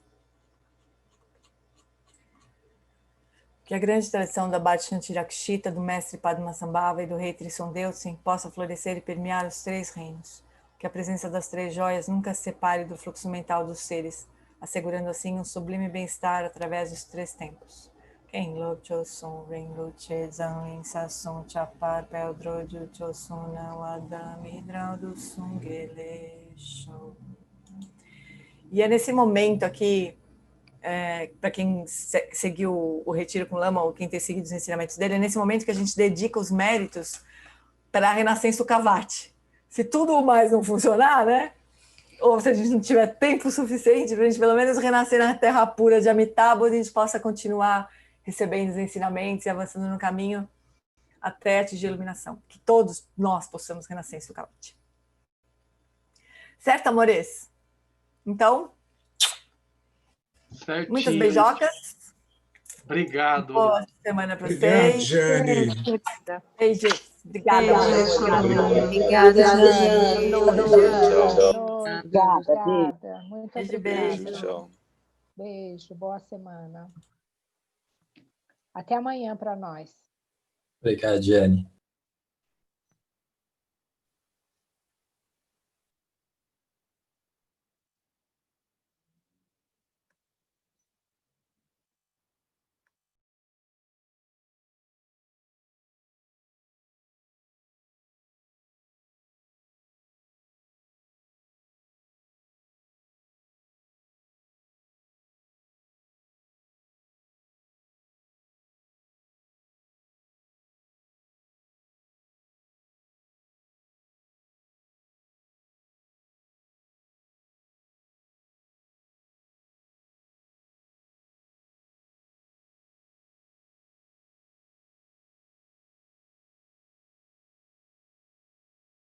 S1: Que a grande tradição da Bhakti-Rakshita, do mestre Padmasambhava e do rei Trisondeusen possa florescer e permear os 3 reinos. Que a presença das 3 joias nunca se separe do fluxo mental dos seres, assegurando assim um sublime bem-estar através dos 3 tempos. Quem Locho Sun, Ren Luche, Zan, Sasson, Chapar, Peldrojo, Chosuna, Wadami, Draudo, Sungelesho. E é nesse momento aqui, para quem seguiu o Retiro com Lama, ou quem tem seguido os ensinamentos dele, é nesse momento que a gente dedica os méritos para a renascença Sukhavati. Se tudo mais não funcionar, né? Ou se a gente não tiver tempo suficiente para a gente pelo menos renascer na terra pura de Amitabha, a gente possa continuar recebendo os ensinamentos e avançando no caminho até atingir a iluminação. Que todos nós possamos renascer em Sukhavati. Certo, amores? Então,
S8: Certinho.
S1: muitas beijocas.
S8: Obrigado.
S1: Boa semana para
S2: Obrigado,
S1: vocês.
S2: Jane.
S1: Beijos. Obrigada.
S9: Obrigada, Jane.
S7: Tchau.
S9: Obrigada. Muito
S1: Beijo,
S9: obrigada.
S1: beijo.
S7: Tchau.
S9: Beijo, boa semana. Até amanhã para nós.
S10: Obrigado, Jane.